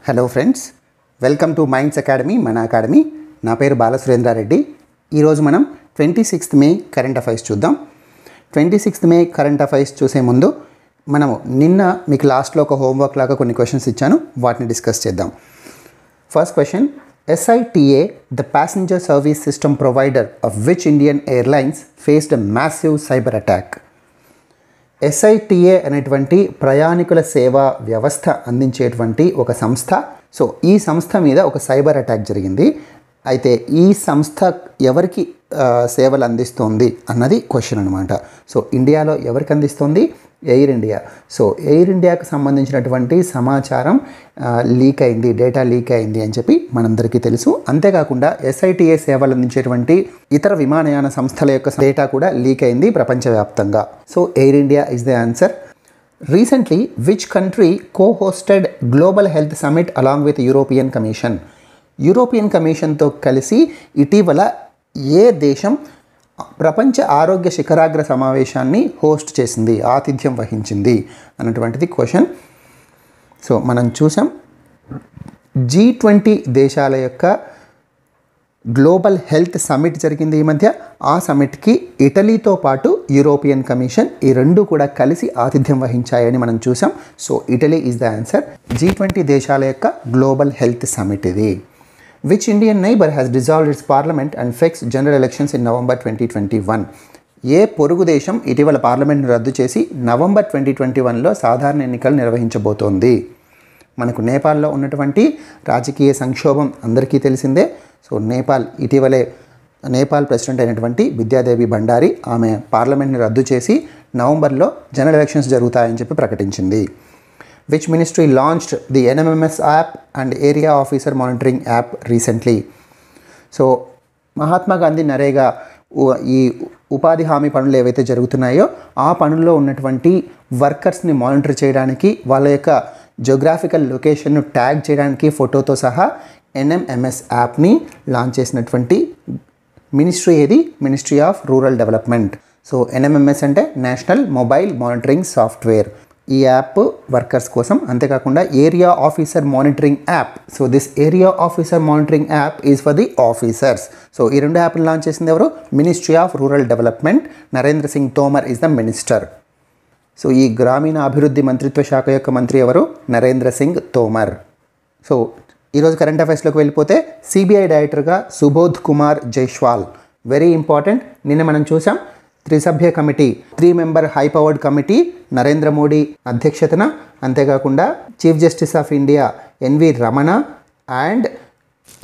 Hello friends, welcome to minds academy మన academy. నా పేరు బాలసురేంద్రారెడ్డి. ఈరోజు మనం 26th మే కరెంట్ అఫైర్స్ చూద్దాం. 26th మే కరెంట్ అఫైర్స్ చూసే ముందు మనము నిన్న మీకు లాస్ట్లో ఒక హోంవర్క్ లాగా కొన్ని క్వశ్చన్స్ ఇచ్చాను, వాటిని డిస్కస్ చేద్దాం. First question, SITA, the passenger service system provider of which Indian airlines faced a massive cyber attack? SITA అనేటువంటి ప్రయాణికుల సేవా వ్యవస్థ అందించేటువంటి ఒక సంస్థ. సో ఈ సంస్థ మీద ఒక సైబర్ అటాక్ జరిగింది. అయితే ఈ సంస్థ ఎవరికి సేవలు అందిస్తోంది అన్నది క్వశ్చన్ అనమాట. సో ఇండియాలో ఎవరికి అందిస్తోంది? Air India. సో ఎయిర్ ఇండియాకు సంబంధించినటువంటి సమాచారం లీక్ అయింది, డేటా లీక్ అయింది అని చెప్పి మనందరికీ తెలుసు. అంతేకాకుండా SITA సేవలు అందించేటువంటి ఇతర విమానయాన సంస్థల యొక్క డేటా కూడా లీక్ అయింది ప్రపంచవ్యాప్తంగా. So Air India is the answer. Recently which country cohosted Global Health Summit along with European Commission? European కమిషన్తో కలిసి ఇటీవల ఏ దేశం ప్రపంచ ఆరోగ్య శిఖరాగ్ర సమావేశాన్ని హోస్ట్ చేసింది, ఆతిథ్యం వహించింది అన్నటువంటిది క్వశ్చన్. సో మనం చూసాం G20 దేశాల యొక్క గ్లోబల్ హెల్త్ సమిట్ జరిగింది ఈ మధ్య. ఆ సమిట్కి ఇటలీతో పాటు యూరోపియన్ కమిషన్ ఈ రెండు కూడా కలిసి ఆతిథ్యం వహించాయని మనం చూసాం. So Italy is the answer. G20 దేశాల యొక్క గ్లోబల్ హెల్త్ సమిట్ ఇది. Which Indian neighbor has dissolved its parliament and fixed general elections in November 2021? ఏ పొరుగు దేశం ఇటీవల పార్లమెంట్ను రద్దు చేసి నవంబర్ 2021లో సాధారణ ఎన్నికలు నిర్వహించబోతోంది? మనకు నేపాల్లో ఉన్నటువంటి రాజకీయ సంక్షోభం అందరికీ తెలిసిందే. సో నేపాల్ ప్రెసిడెంట్ అయినటువంటి బిద్యాదేవి భండారి ఆమె పార్లమెంట్ని రద్దు చేసి నవంబర్లో జనరల్ ఎలక్షన్స్ జరుగుతాయని చెప్పి ప్రకటించింది. Which ministry launched the NMMS app and Area Officer Monitoring app recently? So Mahatma Gandhi NREGA ఈ ఉపాధి హామీ పనులు ఏవైతే జరుగుతున్నాయో ఆ పనుల్లో ఉన్నటువంటి వర్కర్స్ని మానిటర్ చేయడానికి, వాళ్ళ యొక్క జియోగ్రాఫికల్ లొకేషన్ను ట్యాగ్ చేయడానికి ఫోటోతో సహా NMMS యాప్ని లాంచ్ చేసినటువంటి మినిస్ట్రీ ఏది? Ministry of rural development. So NMMS అంటే నేషనల్ మొబైల్ మానిటరింగ్ సాఫ్ట్వేర్. ఈ యాప్ వర్కర్స్ కోసం. అంతేకాకుండా area officer monitoring app. So this area officer monitoring app is for the officers. So ఈ రెండు యాప్లు లాంచ్ చేసింది ఎవరు? Ministry of rural development. Narendra Singh Tomar is the minister. So ఈ గ్రామీణ అభివృద్ధి మంత్రిత్వ శాఖ యొక్క మంత్రి ఎవరు? నరేంద్ర సింగ్ తోమర్. సో ఈరోజు కరెంట్ అఫైర్స్లోకి వెళ్ళిపోతే CBI డైరెక్టర్గా సుబోధ్ కుమార్ జైస్వాల్. Very important. నిన్న మనం చూసాం త్రిసభ్య committee, 3 member high powered committee Narendra Modi అధ్యక్షతన. అంతేకాకుండా chief justice of India NV Ramana and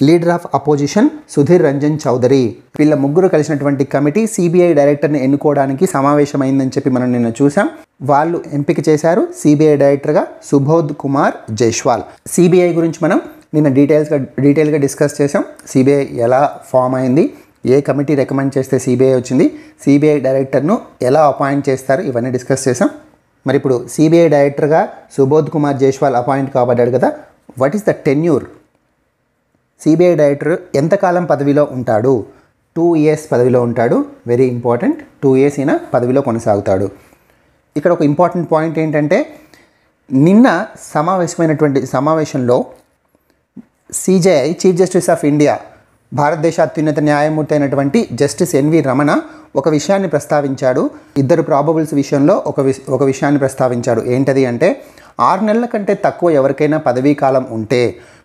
leader of opposition Sudhir Ranjan Chowdhury, వీళ్ళ ముగ్గురు కలిసినటువంటి కమిటీ CBI డైరెక్టర్ని ఎన్నుకోవడానికి సమావేశమైందని చెప్పి మనం నిన్న చూసాం. వాళ్ళు ఎంపిక చేశారు CBI డైరెక్టర్గా సుబోధ్ కుమార్ జైస్వాల్. CBI గురించి మనం నిన్న డీటెయిల్గా డిస్కస్ చేసాం. CBI ఎలా ఫామ్ అయింది, ఏ కమిటీ రికమెండ్ చేస్తే CBI వచ్చింది, CBI డైరెక్టర్ను ఎలా అపాయింట్ చేస్తారు, ఇవన్నీ డిస్కస్ చేసాం. మరి ఇప్పుడు CBI డైరెక్టర్గా సుబోధ్ కుమార్ జైస్వాల్ అపాయింట్ కాబడ్డాడు కదా. What is the tenure? CBI director ఎంతకాలం పదవిలో ఉంటాడు? 2 years పదవిలో ఉంటాడు. Very important. 2 years ఈయన పదవిలో కొనసాగుతాడు. ఇక్కడ ఒక ఇంపార్టెంట్ పాయింట్ ఏంటంటే నిన్న సమావేశంలో CJI chief justice of India, భారతదేశ అత్యున్నత న్యాయమూర్తి అయినటువంటి జస్టిస్ NV రమణ ఒక విషయాన్ని ప్రస్తావించాడు. ఇద్దరు ప్రాబబుల్స్ విషయంలో ఒక విషయాన్ని ప్రస్తావించాడు. ఏంటది అంటే 6 నెలల కంటే తక్కువ ఎవరికైనా పదవీ కాలం ఉంటే,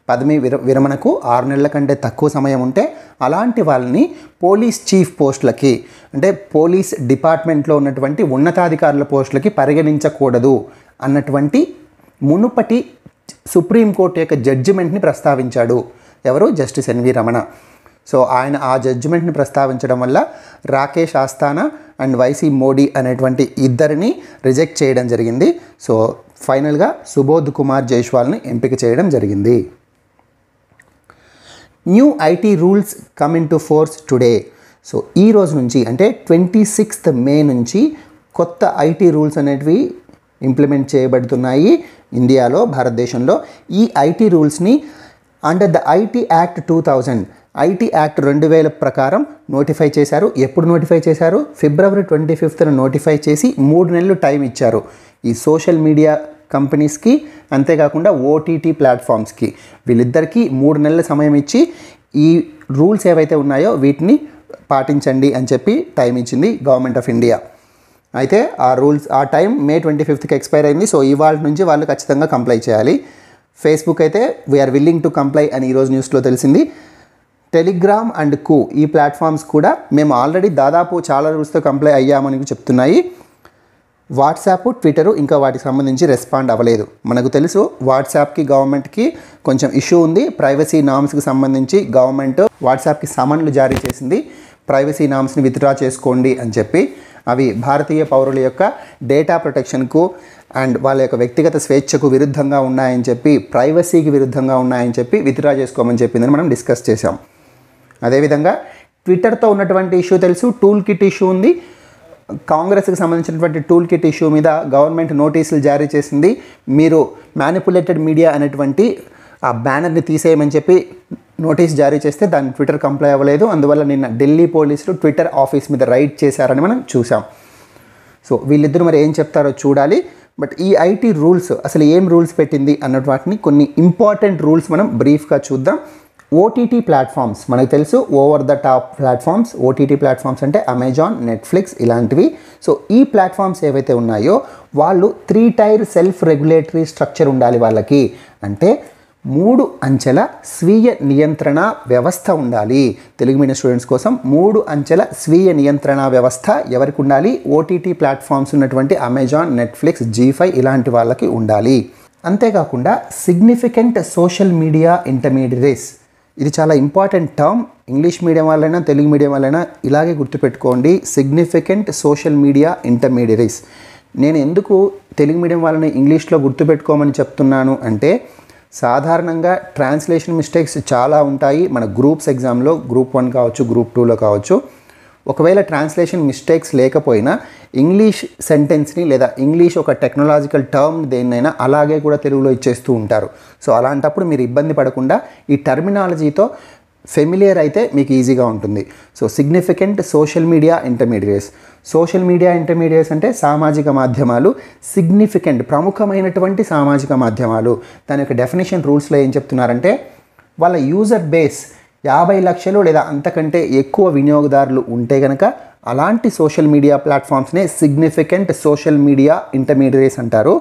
పదవీ విరమణకు 6 నెలల కంటే తక్కువ సమయం ఉంటే అలాంటి వాళ్ళని పోలీస్ చీఫ్ పోస్టులకి, అంటే పోలీస్ డిపార్ట్మెంట్లో ఉన్నటువంటి ఉన్నతాధికారుల పోస్టులకి పరిగణించకూడదు అన్నటువంటి మునుపటి సుప్రీంకోర్టు యొక్క జడ్జిమెంట్ని ప్రస్తావించాడు. ఎవరు? Justice NV Ramana. సో ఆయన ఆ జడ్జిమెంట్ని ప్రస్తావించడం వల్ల రాకేష్ ఆస్థానా అండ్ YC మోడీ అనేటువంటి ఇద్దరిని రిజెక్ట్ చేయడం జరిగింది. సో ఫైనల్గా సుబోధ్ కుమార్ జైస్వాల్ని ఎంపిక చేయడం జరిగింది. New IT rules come in to force today. So ఈ రోజు నుంచి అంటే 26th మే నుంచి కొత్త IT రూల్స్ అనేటివి ఇంప్లిమెంట్ చేయబడుతున్నాయి ఇండియాలో, భారతదేశంలో. ఈ IT రూల్స్ని under the IT act 2000, IT act 2000 ప్రకారం నోటిఫై చేశారు. ఎప్పుడు నోటిఫై చేశారు? February 25th నోటిఫై చేసి 3 నెలలు టైం ఇచ్చారు. ఈ సోషల్ మీడియా కంపెనీస్కి, అంతేకాకుండా ఓటీటీ ప్లాట్ఫామ్స్కి, వీళ్ళిద్దరికీ 3 నెలల సమయం ఇచ్చి ఈ రూల్స్ ఏవైతే ఉన్నాయో వీటిని పాటించండి అని చెప్పి టైం ఇచ్చింది గవర్నమెంట్ ఆఫ్ ఇండియా. అయితే ఆ టైం మే 25కి ఎక్స్పైర్ అయింది. సో ఇవాళ నుంచి వాళ్ళు ఖచ్చితంగా కంప్లై చేయాలి. ఫేస్బుక్ అయితే వీఆర్ విల్లింగ్ టు కంప్లై అని ఈరోజు న్యూస్లో తెలిసింది. టెలిగ్రామ్ అండ్ కూ ఈ ప్లాట్ఫామ్స్ కూడా మేము ఆల్రెడీ దాదాపు చాలా రూల్స్తో కంప్లై అయ్యామని చెప్తున్నాయి. వాట్సాప్, ట్విట్టరు ఇంకా వాటికి సంబంధించి రెస్పాండ్ అవ్వలేదు. మనకు తెలుసు వాట్సాప్కి గవర్నమెంట్కి కొంచెం ఇష్యూ ఉంది. ప్రైవసీ నామ్స్కి సంబంధించి గవర్నమెంట్ వాట్సాప్కి సమన్లు జారీ చేసింది. ప్రైవసీ నామ్స్ని విత్డ్రా చేసుకోండి అని చెప్పి. అవి భారతీయ పౌరుల యొక్క డేటా ప్రొటెక్షన్కు అండ్ వాళ్ళ యొక్క వ్యక్తిగత స్వేచ్ఛకు విరుద్ధంగా ఉన్నాయని చెప్పి, ప్రైవసీకి విరుద్ధంగా ఉన్నాయని చెప్పి విత్డ్రా చేసుకోమని చెప్పిందని మనం డిస్కస్ చేసాం. అదేవిధంగా ట్విట్టర్తో ఉన్నటువంటి ఇష్యూ తెలుసు, టూల్ కిట్ ఇష్యూ ఉంది. కాంగ్రెస్కి సంబంధించినటువంటి టూల్ కిట్ ఇష్యూ మీద గవర్నమెంట్ నోటీసులు జారీ చేసింది. మీరు మ్యానిపులేటెడ్ మీడియా అనేటువంటి ఆ బ్యానర్ని తీసేయమని చెప్పి నోటీస్ జారీ చేస్తే దాన్ని ట్విట్టర్ కంప్లై అవ్వలేదు. అందువల్ల నిన్న ఢిల్లీ పోలీసులు ట్విట్టర్ ఆఫీస్ మీద రైడ్ చేశారని మనం చూసాం. సో వీళ్ళిద్దరూ మరి ఏం చెప్తారో చూడాలి. బట్ ఈ ఐటీ రూల్స్ అసలు ఏం రూల్స్ పెట్టింది అన్న వాటిని కొన్ని ఇంపార్టెంట్ రూల్స్ మనం బ్రీఫ్గా చూద్దాం. ఓటీటీ ప్లాట్ఫామ్స్ మనకు తెలుసు, over the top platforms. OTT platforms అంటే అమెజాన్, నెట్ఫ్లిక్స్ ఇలాంటివి. సో ఈ ప్లాట్ఫామ్స్ ఏవైతే ఉన్నాయో వాళ్ళు 3 టైర్ సెల్ఫ్ రెగ్యులేటరీ స్ట్రక్చర్ ఉండాలి వాళ్ళకి. అంటే 3 అంచెల స్వీయ నియంత్రణ వ్యవస్థ ఉండాలి. తెలుగు మీడియం స్టూడెంట్స్ కోసం 3 అంచెల స్వీయ నియంత్రణ వ్యవస్థ ఎవరికి ఉండాలి? ఓటీటీ ప్లాట్ఫామ్స్ ఉన్నటువంటి అమెజాన్, నెట్ఫ్లిక్స్, జీ5 ఇలాంటి వాళ్ళకి ఉండాలి. అంతేకాకుండా సిగ్నిఫికెంట్ సోషల్ మీడియా ఇంటర్మీడియరీస్, ఇది చాలా ఇంపార్టెంట్ టర్మ్. ఇంగ్లీష్ మీడియం వాళ్ళైనా తెలుగు మీడియం వాళ్ళైనా ఇలాగే గుర్తుపెట్టుకోండి, సిగ్నిఫికెంట్ సోషల్ మీడియా ఇంటర్మీడియరీస్. నేను ఎందుకు తెలుగు మీడియం వాళ్ళని ఇంగ్లీష్లో గుర్తుపెట్టుకోమని చెప్తున్నాను అంటే, సాధారణంగా ట్రాన్స్లేషన్ మిస్టేక్స్ చాలా ఉంటాయి మన గ్రూప్స్ ఎగ్జామ్లో, గ్రూప్ 1 కావచ్చు, గ్రూప్ 2లో కావచ్చు. ఒకవేళ ట్రాన్స్లేషన్ మిస్టేక్స్ లేకపోయినా ఇంగ్లీష్ సెంటెన్స్ని లేదా ఇంగ్లీష్ ఒక టెక్నాలజికల్ టర్మ్ దేన్నైనా అలాగే కూడా తెలుగులో ఇచ్చేస్తూ ఉంటారు. సో అలాంటప్పుడు మీరు ఇబ్బంది పడకుండా ఈ టర్మినాలజీతో ఫెమిలియర్ అయితే మీకు ఈజీగా ఉంటుంది. So significant social media intermediates. Social media intermediates అంటే సామాజిక మాధ్యమాలు, సిగ్నిఫికెంట్ ప్రముఖమైనటువంటి సామాజిక మాధ్యమాలు. దాని యొక్క డెఫినేషన్ రూల్స్లో ఏం చెప్తున్నారంటే, వాళ్ళ యూజర్ బేస్ 50 లక్షలు లేదా అంతకంటే ఎక్కువ వినియోగదారులు ఉంటే కనుక అలాంటి సోషల్ మీడియా ప్లాట్ఫామ్స్నే సిగ్నిఫికెంట్ సోషల్ మీడియా ఇంటర్మీడియట్స్ అంటారు.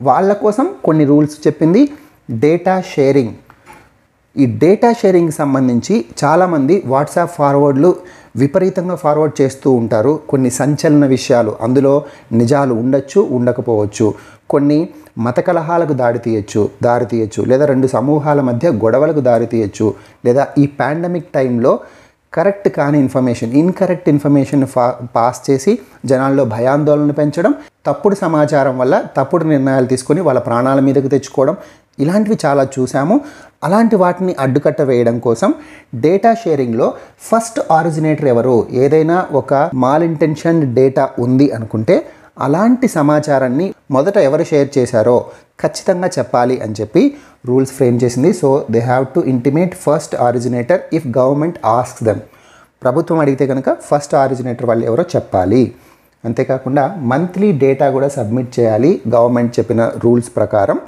వాళ్ళ కోసం కొన్ని రూల్స్ చెప్పింది. Data sharing. ఈ డేటా షేరింగ్కి సంబంధించి చాలామంది వాట్సాప్ ఫార్వర్డ్లు విపరీతంగా ఫార్వర్డ్ చేస్తూ ఉంటారు. కొన్ని సంచలన విషయాలు, అందులో నిజాలు ఉండొచ్చు, ఉండకపోవచ్చు. కొన్ని మత కలహాలకు దారి తీయచ్చు, లేదా 2 సమూహాల మధ్య గొడవలకు దారి తీయచ్చు, లేదా ఈ పాండమిక్ టైంలో కరెక్ట్ కాని ఇన్ఫర్మేషన్, ఇన్కరెక్ట్ ఇన్ఫర్మేషన్ పాస్ చేసి జనాల్లో భయాందోళన పెంచడం, తప్పుడు సమాచారం వల్ల తప్పుడు నిర్ణయాలు తీసుకొని వాళ్ళ ప్రాణాల మీదకు తెచ్చుకోవడం, ఇలాంటివి చాలా చూసాము. అలాంటి వాటిని అడ్డుకట్ట వేయడం కోసం డేటా షేరింగ్లో ఫస్ట్ ఆరిజినేటర్ ఎవరు, ఏదైనా ఒక మాల్ ఇంటెన్షన్ డేటా ఉంది అనుకుంటే అలాంటి సమాచారాన్ని మొదట ఎవరు షేర్ చేశారో ఖచ్చితంగా చెప్పాలి అని చెప్పి రూల్స్ ఫ్రేమ్ చేసింది. So they have to intimate first originator if government asks them. ప్రభుత్వం అడిగితే కనుక ఫస్ట్ ఆరిజినేటర్ వాళ్ళు ఎవరో చెప్పాలి. అంతేకాకుండా మంత్లీ డేటా కూడా సబ్మిట్ చేయాలి గవర్నమెంట్ చెప్పిన రూల్స్ ప్రకారం.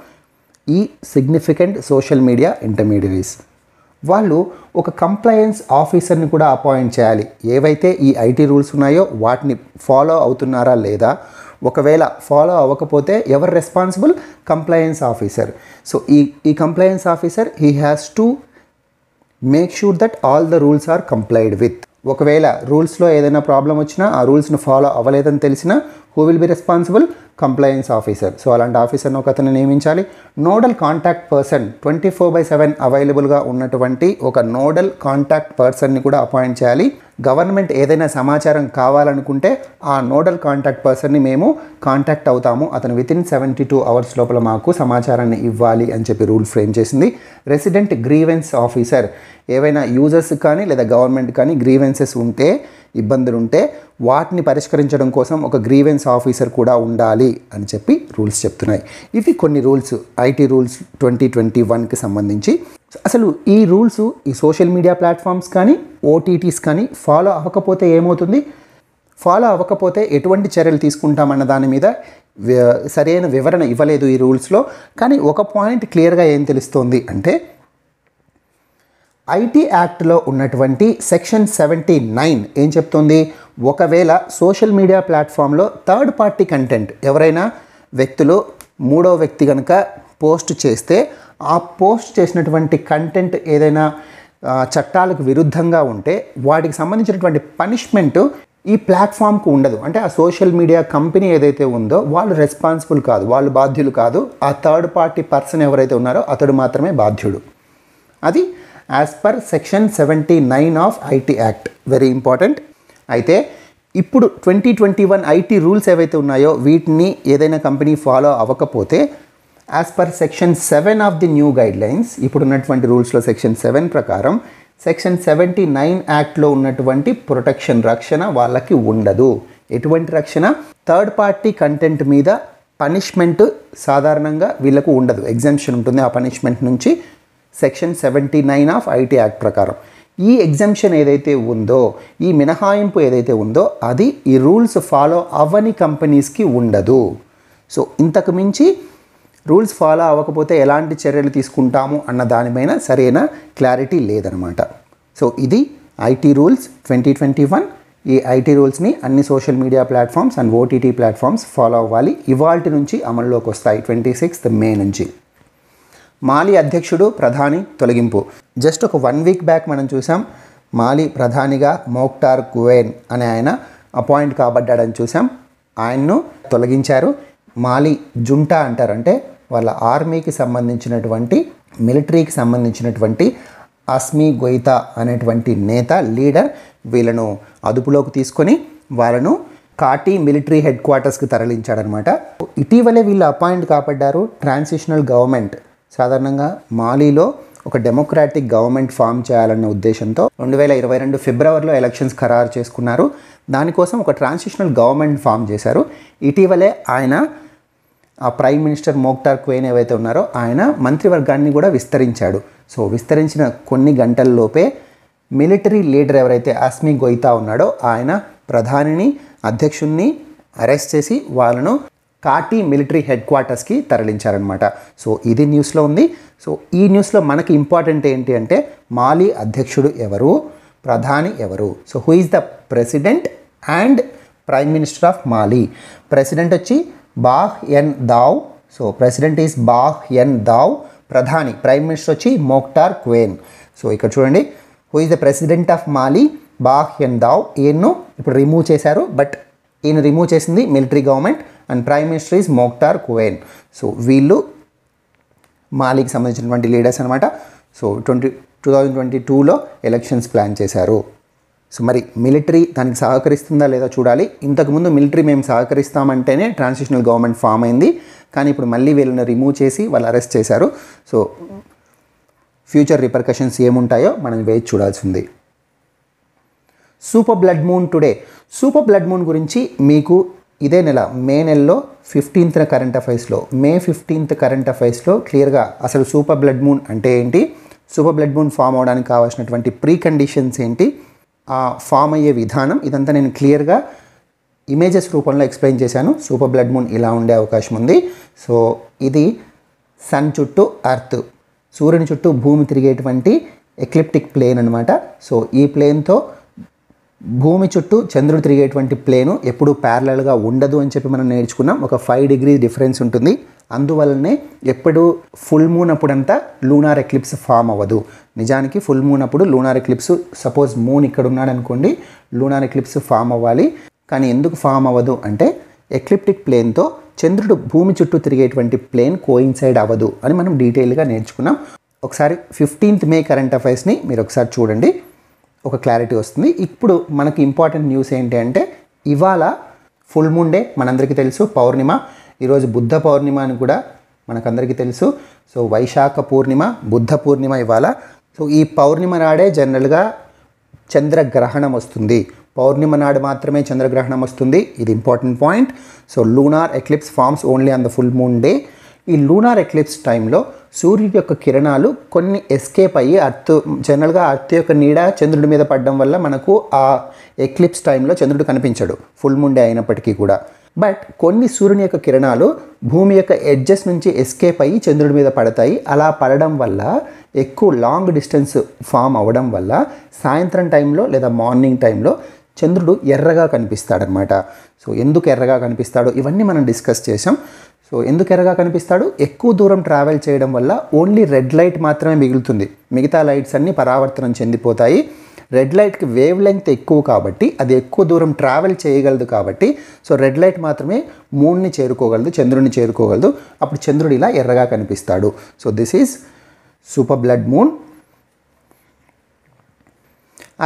ఈ సిగ్నిఫికెంట్ సోషల్ మీడియా ఇంటర్మీడియరీస్ వాళ్ళు ఒక కంప్లయన్స్ ఆఫీసర్ని కూడా అపాయింట్ చేయాలి. ఏవైతే ఈ ఐటీ రూల్స్ ఉన్నాయో వాటిని ఫాలో అవుతున్నారా లేదా, ఒకవేళ ఫాలో అవ్వకపోతే ఎవరు రెస్పాన్సిబుల్? Compliance officer. సో ఈ compliance officer he has to make sure that all the rules are complied with. ఒకవేళ రూల్స్లో ఏదైనా ప్రాబ్లం వచ్చినా, ఆ రూల్స్ను ఫాలో అవ్వలేదని తెలిసినా who will be responsible? Compliance officer. So అలాంటి ఆఫీసర్ని ఒక అతను నియమించాలి. నోడల్ కాంటాక్ట్ పర్సన్ 24/7 అవైలబుల్గా ఉన్నటువంటి ఒక నోడల్ కాంటాక్ట్ పర్సన్ని కూడా అపాయింట్ చేయాలి. గవర్నమెంట్ ఏదైనా సమాచారం కావాలనుకుంటే ఆ నోడల్ కాంటాక్ట్ పర్సన్ని మేము కాంటాక్ట్ అవుతాము, అతను వితిన్ 72 అవర్స్ లోపల మాకు సమాచారాన్ని ఇవ్వాలి అని చెప్పి రూల్ ఫ్రేమ్ చేసింది. Resident grievance officer. ఏవైనా యూజర్స్ కానీ లేదా గవర్నమెంట్ కానీ గ్రీవెన్సెస్ ఉంటే, ఇబ్బందులు ఉంటే వాటిని పరిష్కరించడం కోసం ఒక గ్రీవెన్స్ ఆఫీసర్ కూడా ఉండాలి అని చెప్పి రూల్స్ చెప్తున్నాయి. ఇవి కొన్ని రూల్స్, ఐటీ రూల్స్ 2021కి సంబంధించి. అసలు ఈ రూల్స్ ఈ సోషల్ మీడియా ప్లాట్ఫామ్స్ కానీ ఓటీటీస్ కానీ ఫాలో అవ్వకపోతే ఏమవుతుంది? ఫాలో అవ్వకపోతే ఎటువంటి చర్యలు తీసుకుంటామన్న దాని మీద సరైన వివరణ ఇవ్వలేదు ఈ రూల్స్లో. కానీ ఒక పాయింట్ క్లియర్గా ఏం తెలుస్తోంది అంటే ఐటీ యాక్ట్లో ఉన్నటువంటి సెక్షన్ 79 ఏం చెప్తోంది, ఒకవేళ సోషల్ మీడియా ప్లాట్ఫామ్లో థర్డ్ పార్టీ కంటెంట్ ఎవరైనా వ్యక్తులు మూడో వ్యక్తి కనుక పోస్ట్ చేస్తే ఆ పోస్ట్ చేసినటువంటి కంటెంట్ ఏదైనా చట్టాలకు విరుద్ధంగా ఉంటే వాటికి సంబంధించినటువంటి పనిష్మెంట్ ఈ ప్లాట్ఫామ్కు ఉండదు. అంటే ఆ సోషల్ మీడియా కంపెనీ ఏదైతే ఉందో వాళ్ళు రెస్పాన్సిబుల్ కాదు, వాళ్ళు బాధ్యులు కాదు. ఆ థర్డ్ పార్టీ పర్సన్ ఎవరైతే ఉన్నారో అతడు మాత్రమే బాధ్యుడు. అది as per section 79 of IT act. Very important. అయితే ఇప్పుడు 2021 ఐటీ రూల్స్ ఏవైతే ఉన్నాయో వీటిని ఏదైనా కంపెనీ ఫాలో అవ్వకపోతే as per section 7 of the new guidelines, ఇప్పుడున్నటువంటి రూల్స్లో సెక్షన్ 7 ప్రకారం సెక్షన్ 79 యాక్ట్లో ఉన్నటువంటి ప్రొటెక్షన్ రక్షణ వాళ్ళకి ఉండదు. ఎటువంటి రక్షణ? థర్డ్ పార్టీ కంటెంట్ మీద పనిష్మెంట్ సాధారణంగా వీళ్ళకు ఉండదు, ఎగ్జంప్షన్ ఉంటుంది ఆ పనిష్మెంట్ నుంచి సెక్షన్ 79 ఆఫ్ ఐటీ యాక్ట్ ప్రకారం. ఈ ఎగ్జంప్షన్ ఏదైతే ఉందో, ఈ మినహాయింపు ఏదైతే ఉందో అది ఈ రూల్స్ ఫాలో అవ్వని కంపెనీస్కి ఉండదు. సో ఇంతకు మించి రూల్స్ ఫాలో అవ్వకపోతే ఎలాంటి చర్యలు తీసుకుంటాము అన్న దానిపైన సరైన క్లారిటీ లేదనమాట. సో ఇది ఐటీ రూల్స్ 2021. ఈ ఐటీ రూల్స్ని అన్ని social media platforms and OTT platforms follow అవ్వాలి. ఇవాల్టి నుంచి అమల్లోకి వస్తాయి 26 మే నుంచి. మాలి అధ్యక్షుడు ప్రధాని తొలగింపు. జస్ట్ ఒక 1 వీక్ బ్యాక్ మనం చూసాం మాలి ప్రధానిగా మోక్టార్ కువేన్ అనే ఆయన అపాయింట్ కాబడ్డాడని చూసాం. ఆయన్ను తొలగించారు. మాలి జుంటా అంటారు, అంటే వాళ్ళ ఆర్మీకి సంబంధించినటువంటి మిలిటరీకి సంబంధించినటువంటి అస్మీ గొయితా అనేటువంటి నేత లీడర్ వీళ్ళను అదుపులోకి తీసుకొని వాళ్ళను కాటి మిలిటరీ హెడ్ క్వార్టర్స్కి తరలించాడనమాట. ఇటీవలే వీళ్ళు అపాయింట్ కాబడ్డారు. ట్రాన్సిషనల్ గవర్నమెంట్, సాధారణంగా మాలీలో ఒక డెమోక్రాటిక్ గవర్నమెంట్ ఫామ్ చేయాలన్న ఉద్దేశంతో 2022 ఫిబ్రవరిలో ఎలక్షన్స్ ఖరారు చేసుకున్నారు. దానికోసం ఒక ట్రాన్సిషనల్ గవర్నమెంట్ ఫామ్ చేశారు. ఇటీవలే ఆయన ఆ ప్రైమ్ మినిస్టర్ మోక్టార్ కువేన్ ఏవైతే ఉన్నారో ఆయన మంత్రివర్గాన్ని కూడా విస్తరించాడు. సో విస్తరించిన కొన్ని గంటల్లోపే మిలిటరీ లీడర్ ఎవరైతే అస్మీ గొయితా ఉన్నాడో ఆయన ప్రధానిని అధ్యక్షుడిని అరెస్ట్ చేసి వాళ్ళను కాటి మిలిటరీ హెడ్ క్వార్టర్స్కి తరలించారనమాట. సో ఇది న్యూస్లో ఉంది. సో ఈ న్యూస్లో మనకి ఇంపార్టెంట్ ఏంటి అంటే మాలి అధ్యక్షుడు ఎవరు, ప్రధాని ఎవరు. So who is the president and prime minister of Mali. President వచ్చి Bah Ndaw. So president is Bah Ndaw. ప్రధాని ప్రైమ్ మినిస్టర్ వచ్చి మోక్టార్ కువేన్. సో ఇక్కడ చూడండి, who is the president of Mali Bah Ndaw. ఈయన్ను ఇప్పుడు remove చేశారు, but ఈయన remove చేసింది military government and prime minister is Moctar Ouane. So వీళ్ళు మాలీకి సంబంధించినటువంటి లీడర్స్ అనమాట. సో 2022లో ఎలక్షన్స్ ప్లాన్ చేశారు. సో మరి మిలిటరీ దానికి సహకరిస్తుందా లేదా చూడాలి. ఇంతకుముందు మిలిటరీ మేము సహకరిస్తామంటేనే ట్రాన్సిషనల్ గవర్నమెంట్ ఫామ్ అయింది, కానీ ఇప్పుడు మళ్ళీ వీళ్ళని రిమూవ్ చేసి వాళ్ళు అరెస్ట్ చేశారు. సో ఫ్యూచర్ రిపర్కషన్స్ ఏముంటాయో మనం వేచి చూడాల్సింది. Super blood moon today. Super blood moon గురించి మీకు ఇదే నెల మే నెలలో 15th కరెంట్ అఫైర్స్లో, మే 15th కరెంట్ అఫైర్స్లో క్లియర్గా అసలు సూపర్ బ్లడ్ మూన్ అంటే ఏంటి, సూపర్ బ్లడ్ మూన్ ఫామ్ అవడానికి కావాల్సినటువంటి ప్రీ కండిషన్స్ ఏంటి, ఆ ఫామ్ అయ్యే విధానం, ఇదంతా నేను క్లియర్గా ఇమేజెస్ రూపంలో ఎక్స్ప్లెయిన్ చేశాను. సూపర్ బ్లడ్ మూన్ ఇలా ఉండే అవకాశం ఉంది. సో ఇది సన్ చుట్టూ ఎర్త్, సూర్యుని చుట్టూ భూమి తిరిగేటువంటి ఎక్లిప్టిక్ ప్లేన్ అనమాట. సో ఈ ప్లేన్తో భూమి చుట్టూ చంద్రుడు తిరిగేటువంటి ప్లేను ఎప్పుడు ప్యారలల్గా ఉండదు అని చెప్పి మనం నేర్చుకున్నాం. ఒక 5 degrees డిఫరెన్స్ ఉంటుంది. అందువల్లనే ఎప్పుడు ఫుల్ మూన్ అప్పుడంతా లూనార్ ఎక్లిప్స్ ఫామ్ అవ్వదు. నిజానికి ఫుల్ మూన్ అప్పుడు లూనార్ ఎక్లిప్స్, సపోజ్ మూన్ ఇక్కడ ఉన్నాడు అనుకోండి, లూనార్ ఎక్లిప్స్ ఫామ్ అవ్వాలి. కానీ ఎందుకు ఫామ్ అవ్వదు అంటే ఎక్లిప్టిక్ ప్లేన్తో చంద్రుడు భూమి చుట్టూ తిరిగేటువంటి ప్లేన్ కోయిన్సైడ్ అవ్వదు అని మనం డీటెయిల్గా నేర్చుకున్నాం. ఒకసారి 15th మే కరెంట్ అఫైర్స్ని మీరు ఒకసారి చూడండి, ఒక క్లారిటీ వస్తుంది. ఇప్పుడు మనకి ఇంపార్టెంట్ న్యూస్ ఏంటి అంటే ఇవాళ ఫుల్ మూన్ డే మనందరికీ తెలుసు, పౌర్ణిమ. ఈరోజు బుద్ధ పౌర్ణిమ అని కూడా మనకందరికీ తెలుసు. సో వైశాఖ పూర్ణిమ, బుద్ధ పూర్ణిమ ఇవాళ. సో ఈ పౌర్ణిమ నాడే జనరల్గా చంద్రగ్రహణం వస్తుంది. పౌర్ణిమ నాడు మాత్రమే చంద్రగ్రహణం వస్తుంది. ఇది important point. So lunar eclipse forms only on the full moon day. ఈ లూనార్ ఎక్లిప్స్ టైంలో సూర్యుడి యొక్క కిరణాలు కొన్ని ఎస్కేప్ అయ్యి జనరల్గా అర్త్ యొక్క నీడ చంద్రుడి మీద పడడం వల్ల మనకు ఆ ఎక్లిప్స్ టైంలో చంద్రుడు కనిపించడు ఫుల్ మూన్ డే అయినప్పటికీ కూడా. బట్ కొన్ని సూర్యుని యొక్క కిరణాలు భూమి యొక్క ఎడ్జెస్ నుంచి ఎస్కేప్ అయ్యి చంద్రుడి మీద పడతాయి. అలా పడడం వల్ల ఎక్కువ లాంగ్ డిస్టెన్స్ ఫామ్ అవ్వడం వల్ల సాయంత్రం టైంలో లేదా మార్నింగ్ టైంలో చంద్రుడు ఎర్రగా కనిపిస్తాడనమాట. సో ఎందుకు ఎర్రగా కనిపిస్తాడో ఇవన్నీ మనం డిస్కస్ చేసాం. సో ఎందుకు ఎర్రగా కనిపిస్తాడు? ఎక్కువ దూరం ట్రావెల్ చేయడం వల్ల ఓన్లీ రెడ్ లైట్ మాత్రమే మిగులుతుంది, మిగతా లైట్స్ అన్నీ పరావర్తనం చెందిపోతాయి. రెడ్ లైట్కి వేవ్ లెంగ్త్ ఎక్కువ కాబట్టి అది ఎక్కువ దూరం ట్రావెల్ చేయగలదు కాబట్టి సో రెడ్ లైట్ మాత్రమే మూన్ని చేరుకోగలదు, చంద్రుడిని చేరుకోగలదు. అప్పుడు చంద్రుడు ఇలా ఎర్రగా కనిపిస్తాడు. So this is super blood moon.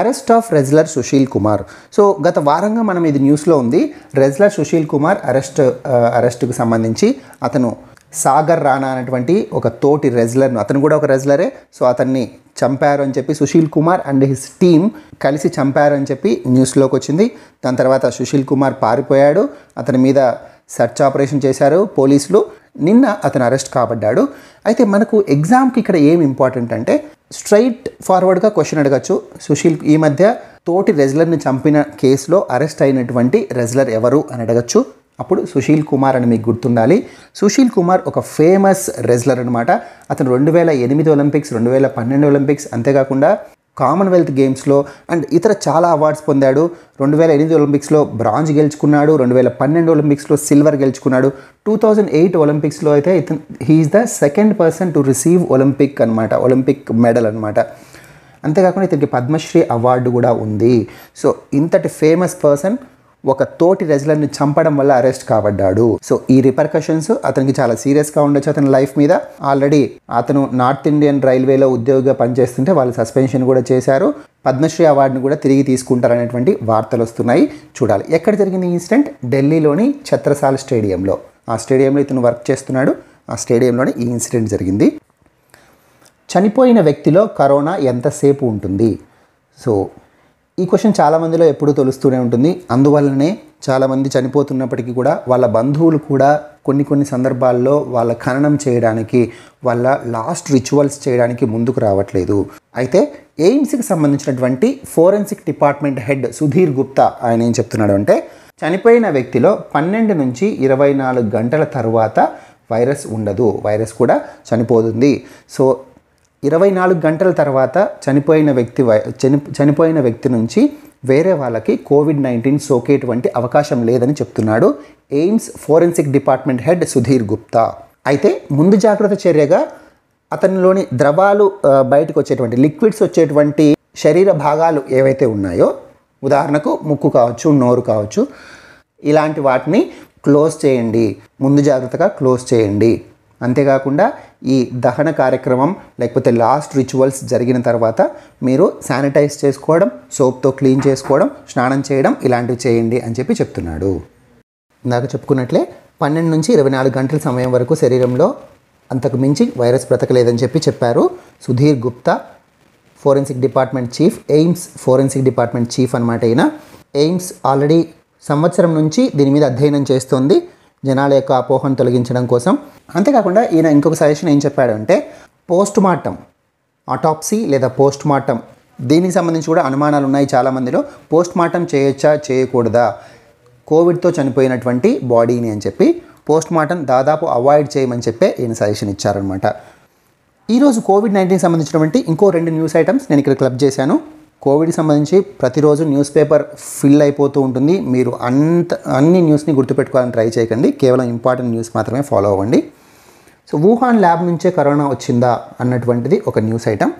Arrest of wrestler Sushil Kumar. So గత వారంగా మనం ఇది న్యూస్లో ఉంది. రెజ్లర్ సుశీల్ కుమార్ అరెస్ట్కు సంబంధించి అతను సాగర్ రాణా అనేటువంటి ఒక తోటి రెజ్లర్ను, అతను కూడా ఒక రెజ్లరే, సో అతన్ని చంపారు అని చెప్పి Sushil Kumar and his team కలిసి చంపారు అని చెప్పి న్యూస్లోకి వచ్చింది. దాని తర్వాత సుశీల్ కుమార్ పారిపోయాడు, అతని మీద సెర్చ్ ఆపరేషన్ చేశారు పోలీసులు. నిన్న అతను అరెస్ట్ కాబడ్డాడు. అయితే మనకు ఎగ్జామ్కి ఇక్కడ ఏం ఇంపార్టెంట్ అంటే స్ట్రైట్ ఫార్వర్డ్గా క్వశ్చన్ అడగచ్చు. సుశీల్ ఈ మధ్య తోటి రెజ్లర్ని చంపిన కేసులో అరెస్ట్ అయినటువంటి రెజ్లర్ ఎవరు అని అడగచ్చు. అప్పుడు సుశీల్ కుమార్ అని మీకు గుర్తుండాలి. సుశీల్ కుమార్ ఒక ఫేమస్ రెజ్లర్ అనమాట. అతను 2008 ఒలింపిక్స్, 2012 ఒలింపిక్స్, అంతేకాకుండా కామన్వెల్త్ గేమ్స్లో అండ్ ఇతర చాలా అవార్డ్స్ పొందాడు. 2008 ఒలింపిక్స్లో బ్రాంజ్ గెలుచుకున్నాడు, 2012 ఒలింపిక్స్లో సిల్వర్ గెలుచుకున్నాడు. 2008 ఒలింపిక్స్లో అయితే he is the second person to receive Olympic medal అనమాట. అంతేకాకుండా ఇతనికి పద్మశ్రీ అవార్డు కూడా ఉంది. సో ఇంతటి ఫేమస్ పర్సన్ ఒక తోటి రెజ్లర్ని చంపడం వల్ల అరెస్ట్ కాబడ్డాడు. సో ఈ రిపర్కషన్స్ అతనికి చాలా సీరియస్గా ఉండొచ్చు అతని లైఫ్ మీద. ఆల్రెడీ అతను నార్త్ ఇండియన్ రైల్వేలో ఉద్యోగిగా పనిచేస్తుంటే వాళ్ళు సస్పెన్షన్ కూడా చేశారు. పద్మశ్రీ అవార్డును కూడా తిరిగి తీసుకుంటారనేటువంటి వార్తలు వస్తున్నాయి. చూడాలి ఎక్కడ జరిగింది ఈ ఇన్సిడెంట్. ఢిల్లీలోని ఛత్రసాల్ స్టేడియంలో, ఆ స్టేడియంలో ఇతను వర్క్ చేస్తున్నాడు. ఆ స్టేడియంలోనే ఈ ఇన్సిడెంట్ జరిగింది. చనిపోయిన వ్యక్తిలో కరోనా ఎంతసేపు ఉంటుంది? సో ఈ క్వశ్చన్ చాలామందిలో ఎప్పుడూ తెలుస్తూనే ఉంటుంది. అందువల్లనే చాలామంది చనిపోతున్నప్పటికీ కూడా వాళ్ళ బంధువులు కూడా కొన్ని సందర్భాల్లో వాళ్ళ ఖననం చేయడానికి, వాళ్ళ లాస్ట్ రిచువల్స్ చేయడానికి ముందుకు రావట్లేదు. అయితే ఎయిమ్స్కి సంబంధించినటువంటి forensic department head Sudheer Gupta ఆయన ఏం చెప్తున్నాడు అంటే చనిపోయిన వ్యక్తిలో 12 నుంచి 24 గంటల తర్వాత వైరస్ ఉండదు, వైరస్ కూడా చనిపోతుంది. సో 24 గంటల తర్వాత చనిపోయిన వ్యక్తి నుంచి వేరే వాళ్ళకి కోవిడ్-19 సోకేటువంటి అవకాశం లేదని చెప్తున్నాడు AIIMS forensic department head Sudheer Gupta. అయితే ముందు జాగ్రత్త చర్యగా అతనిలోని ద్రవాలు బయటకు వచ్చేటువంటి లిక్విడ్స్ వచ్చేటువంటి శరీర భాగాలు ఏవైతే ఉన్నాయో, ఉదాహరణకు ముక్కు కావచ్చు, నోరు కావచ్చు, ఇలాంటి వాటిని క్లోజ్ చేయండి, ముందు జాగ్రత్తగా క్లోజ్ చేయండి. అంతేకాకుండా ఈ దహన కార్యక్రమం లేకపోతే లాస్ట్ రిచువల్స్ జరిగిన తర్వాత మీరు శానిటైజ్ చేసుకోవడం, సోప్తో క్లీన్ చేసుకోవడం, స్నానం చేయడం ఇలాంటివి చేయండి అని చెప్పి చెప్తున్నాడు. ఇందాక చెప్పుకున్నట్లే 12 నుంచి 24 గంటల సమయం వరకు శరీరంలో అంతకు మించి వైరస్ బ్రతకలేదని చెప్పారు Sudheer Gupta, forensic department chief, AIIMS forensic department chief అనమాట. ఈయన ఎయిమ్స్ ఆల్రెడీ సంవత్సరం నుంచి దీని మీద అధ్యయనం చేస్తోంది జనాల యొక్క అపోహను తొలగించడం కోసం. అంతేకాకుండా ఈయన ఇంకొక సజెషన్ ఏం చెప్పాడంటే పోస్ట్ మార్టం, ఆటాప్సీ లేదా పోస్ట్ మార్టం, దీనికి సంబంధించి కూడా అనుమానాలు ఉన్నాయి చాలామందిలో. పోస్ట్ మార్టం చేయొచ్చా చేయకూడదా కోవిడ్తో చనిపోయినటువంటి బాడీని అని చెప్పి పోస్ట్ మార్టం దాదాపు అవాయిడ్ చేయమని చెప్పి ఈయన సజెషన్ ఇచ్చారనమాట. ఈరోజు కోవిడ్-19 సంబంధించినటువంటి ఇంకో 2 న్యూస్ ఐటమ్స్ నేను ఇక్కడ క్లబ్ చేశాను. కోవిడ్కి సంబంధించి ప్రతిరోజు న్యూస్ పేపర్ ఫిల్ అయిపోతూ ఉంటుంది. మీరు అన్ని న్యూస్ని గుర్తుపెట్టుకోవాలని ట్రై చేయకండి, కేవలం ఇంపార్టెంట్ న్యూస్ మాత్రమే ఫాలో అవ్వండి. సో వుహాన్ ల్యాబ్ నుంచే కరోనా వచ్చిందా అన్నటువంటిది ఒక న్యూస్ ఐటమ్.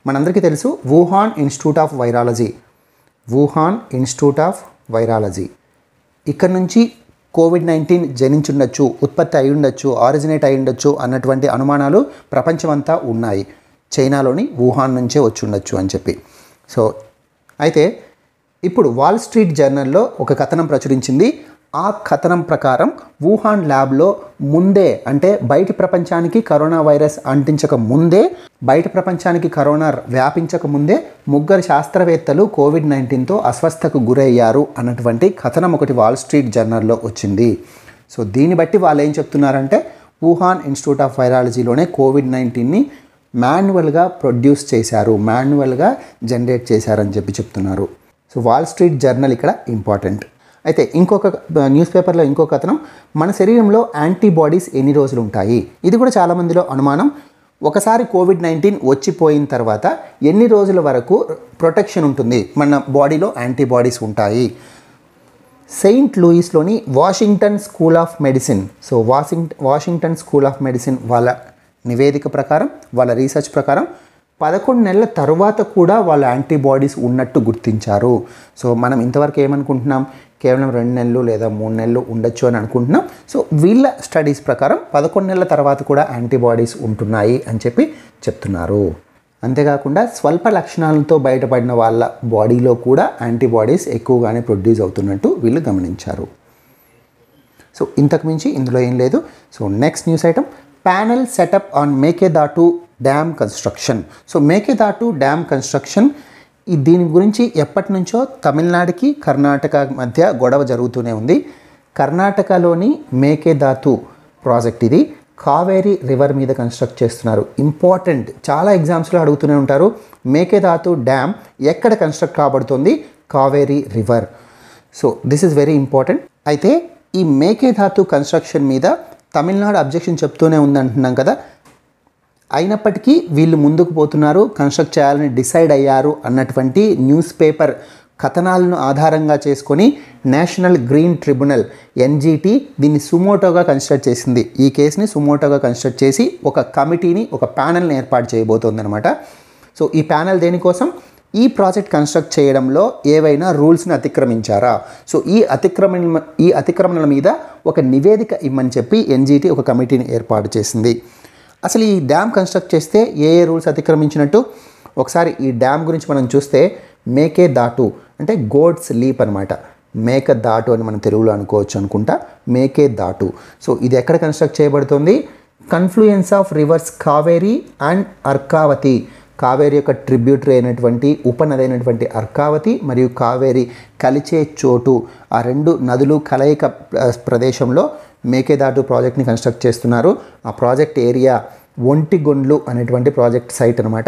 మనందరికీ తెలుసు వుహాన్ ఇన్స్టిట్యూట్ ఆఫ్ వైరాలజీ ఇక్కడ నుంచి కోవిడ్-19 జనించుండొచ్చు, ఉత్పత్తి అయి ఉండొచ్చు, ఆరిజినేట్ అయి ఉండొచ్చు అన్నటువంటి అనుమానాలు ప్రపంచమంతా ఉన్నాయి. చైనాలోని వుహాన్ నుంచే వచ్చి ఉండొచ్చు అని చెప్పి. సో అయితే ఇప్పుడు వాల్ స్ట్రీట్ జర్నల్లో ఒక కథనం ప్రచురించింది. ఆ కథనం ప్రకారం వుహాన్ ల్యాబ్లో ముందే, అంటే బయటి ప్రపంచానికి కరోనా వైరస్ అంటించక ముందే, బయట ప్రపంచానికి కరోనా వ్యాపించక ముందే 3 శాస్త్రవేత్తలు కోవిడ్-19తో అస్వస్థకు గురయ్యారు అన్నటువంటి కథనం ఒకటి వాల్ స్ట్రీట్ జర్నల్లో వచ్చింది. సో దీన్ని బట్టి వాళ్ళు ఏం చెప్తున్నారంటే వుహాన్ ఇన్స్టిట్యూట్ ఆఫ్ వైరాలజీలోనే కోవిడ్-19ని మాన్యువల్గా ప్రొడ్యూస్ చేశారు, మాన్యువల్గా జనరేట్ చేశారని చెప్తున్నారు. సో వాల్ స్ట్రీట్ జర్నల్ ఇక్కడ ఇంపార్టెంట్. అయితే ఇంకొక న్యూస్ పేపర్లో ఇంకొక కథనం, మన శరీరంలో యాంటీబాడీస్ ఎన్ని రోజులు ఉంటాయి. ఇది కూడా చాలామందిలో అనుమానం. ఒకసారి కోవిడ్-19 వచ్చిపోయిన తర్వాత ఎన్ని రోజుల వరకు ప్రొటెక్షన్ ఉంటుంది, మన బాడీలో యాంటీబాడీస్ ఉంటాయి. సెయింట్ లూయిస్లోని Washington School of Medicine, so Washington School of Medicine వాళ్ళ నివేదిక ప్రకారం, వాళ్ళ రీసెర్చ్ ప్రకారం 11 నెలల తర్వాత కూడా వాళ్ళ యాంటీబాడీస్ ఉన్నట్టు గుర్తించారు. సో మనం ఇంతవరకు ఏమనుకుంటున్నాం, కేవలం 2 నెలలు లేదా 3 నెలలు ఉండొచ్చు అని అనుకుంటున్నాం. సో వీళ్ళ స్టడీస్ ప్రకారం 11 నెలల తర్వాత కూడా యాంటీబాడీస్ ఉంటున్నాయి అని చెప్తున్నారు. అంతేకాకుండా స్వల్ప లక్షణాలతో బయటపడిన వాళ్ళ బాడీలో కూడా యాంటీబాడీస్ ఎక్కువగానే ప్రొడ్యూస్ అవుతున్నట్టు వీళ్ళు గమనించారు. సో ఇంతకు మించి ఇందులో ఏం లేదు. So next news item, panel setup on Mekedatu dam construction. So Mekedatu dam construction, దీని గురించి ఎప్పటి నుంచో తమిళనాడుకి కర్ణాటక మధ్య గొడవ జరుగుతూనే ఉంది. కర్ణాటకలోని మేకేదాతు ప్రాజెక్ట్ ఇది కావేరీ రివర్ మీద కన్స్ట్రక్ట్ చేస్తున్నారు. ఇంపార్టెంట్, చాలా ఎగ్జామ్స్లో అడుగుతూనే ఉంటారు, మేకేదాతు డ్యామ్ ఎక్కడ కన్స్ట్రక్ట్ కాబడుతుంది, Kaveri river. So this is very important. అయితే ఈ మేకేదాతు కన్స్ట్రక్షన్ మీద తమిళనాడు అబ్జెక్షన్ చెప్తూనే ఉందంటున్నాం కదా, అయినప్పటికీ వీళ్ళు ముందుకు పోతున్నారు, కన్స్ట్రక్ట్ చేయాలని డిసైడ్ అయ్యారు అన్నటువంటి న్యూస్ పేపర్ కథనాలను ఆధారంగా చేసుకొని నేషనల్ గ్రీన్ ట్రిబ్యునల్ ఎన్జీటీ దీన్ని సుమోటోగా కన్స్ట్రక్ట్ చేసింది. ఈ కేసుని సుమోటోగా కన్స్ట్రక్ట్ చేసి ఒక కమిటీని, ఒక ప్యానెల్ని ఏర్పాటు చేయబోతోందనమాట. సో ఈ ప్యానెల్ దేనికోసం, ఈ ప్రాజెక్ట్ కన్స్ట్రక్ట్ చేయడంలో ఏవైనా రూల్స్ని అతిక్రమించారా, సో ఈ అతిక్రమణల మీద ఒక నివేదిక ఇమ్మని చెప్పి ఎన్జీటీ ఒక కమిటీని ఏర్పాటు చేసింది. అసలు ఈ డ్యామ్ కన్స్ట్రక్ట్ చేస్తే ఏ రూల్స్ అతిక్రమించినట్టు ఒకసారి ఈ డ్యామ్ గురించి మనం చూస్తే, మేకేదాటు అంటే గోడ్స్ లీప్ అనమాట. మేకదాటు అని మనం తెలుగులో అనుకోవచ్చు అనుకుంటా, మేకేదాటు. సో ఇది ఎక్కడ కన్స్ట్రక్ట్ చేయబడుతుంది, confluence of rivers Kaveri and Arkavathi, Kaveri యొక్క ట్రిబ్యూటరీ అయినటువంటి ఉపనది అయినటువంటి అర్కావతి మరియు కావేరీ కలిచే చోటు, ఆ 2 నదులు కలయిక ప్రదేశంలో మేకేదాటు ప్రాజెక్ట్ని కన్స్ట్రక్ట్ చేస్తున్నారు. ఆ ప్రాజెక్ట్ ఏరియా ఒంటిగొండ్లు అనేటువంటి ప్రాజెక్ట్ సైట్ అనమాట.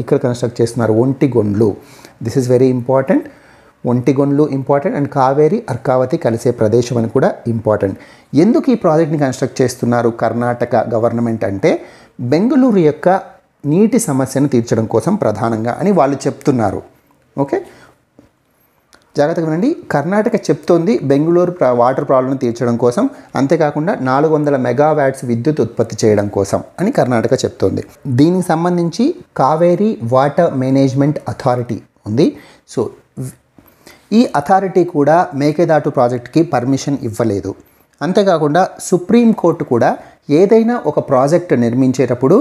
ఇక్కడ కన్స్ట్రక్ట్ చేస్తున్నారు Ontigondlu. This is very important. Ontigondlu important and Kaveri Arkavathi కలిసే ప్రదేశం అని కూడా ఇంపార్టెంట్. ఎందుకు ఈ ప్రాజెక్ట్ని కన్స్ట్రక్ట్ చేస్తున్నారు కర్ణాటక గవర్నమెంట్ అంటే, బెంగళూరు యొక్క నీటి సమస్యను తీర్చడం కోసం ప్రధానంగా అని వాళ్ళు చెప్తున్నారు. ఓకే, జాగ్రత్తగా వినండి. కర్ణాటక చెప్తోంది బెంగళూరు వాటర్ ప్రాబ్లం తీర్చడం కోసం, అంతేకాకుండా 400 మెగావాట్స్ విద్యుత్ ఉత్పత్తి చేయడం కోసం అని కర్ణాటక చెప్తోంది. దీనికి సంబంధించి కావేరీ వాటర్ మేనేజ్మెంట్ అథారిటీ ఉంది. సో ఈ అథారిటీ కూడా మేకేదాటు ప్రాజెక్ట్కి పర్మిషన్ ఇవ్వలేదు. అంతేకాకుండా సుప్రీంకోర్టు కూడా ఏదైనా ఒక ప్రాజెక్ట్ నిర్మించేటప్పుడు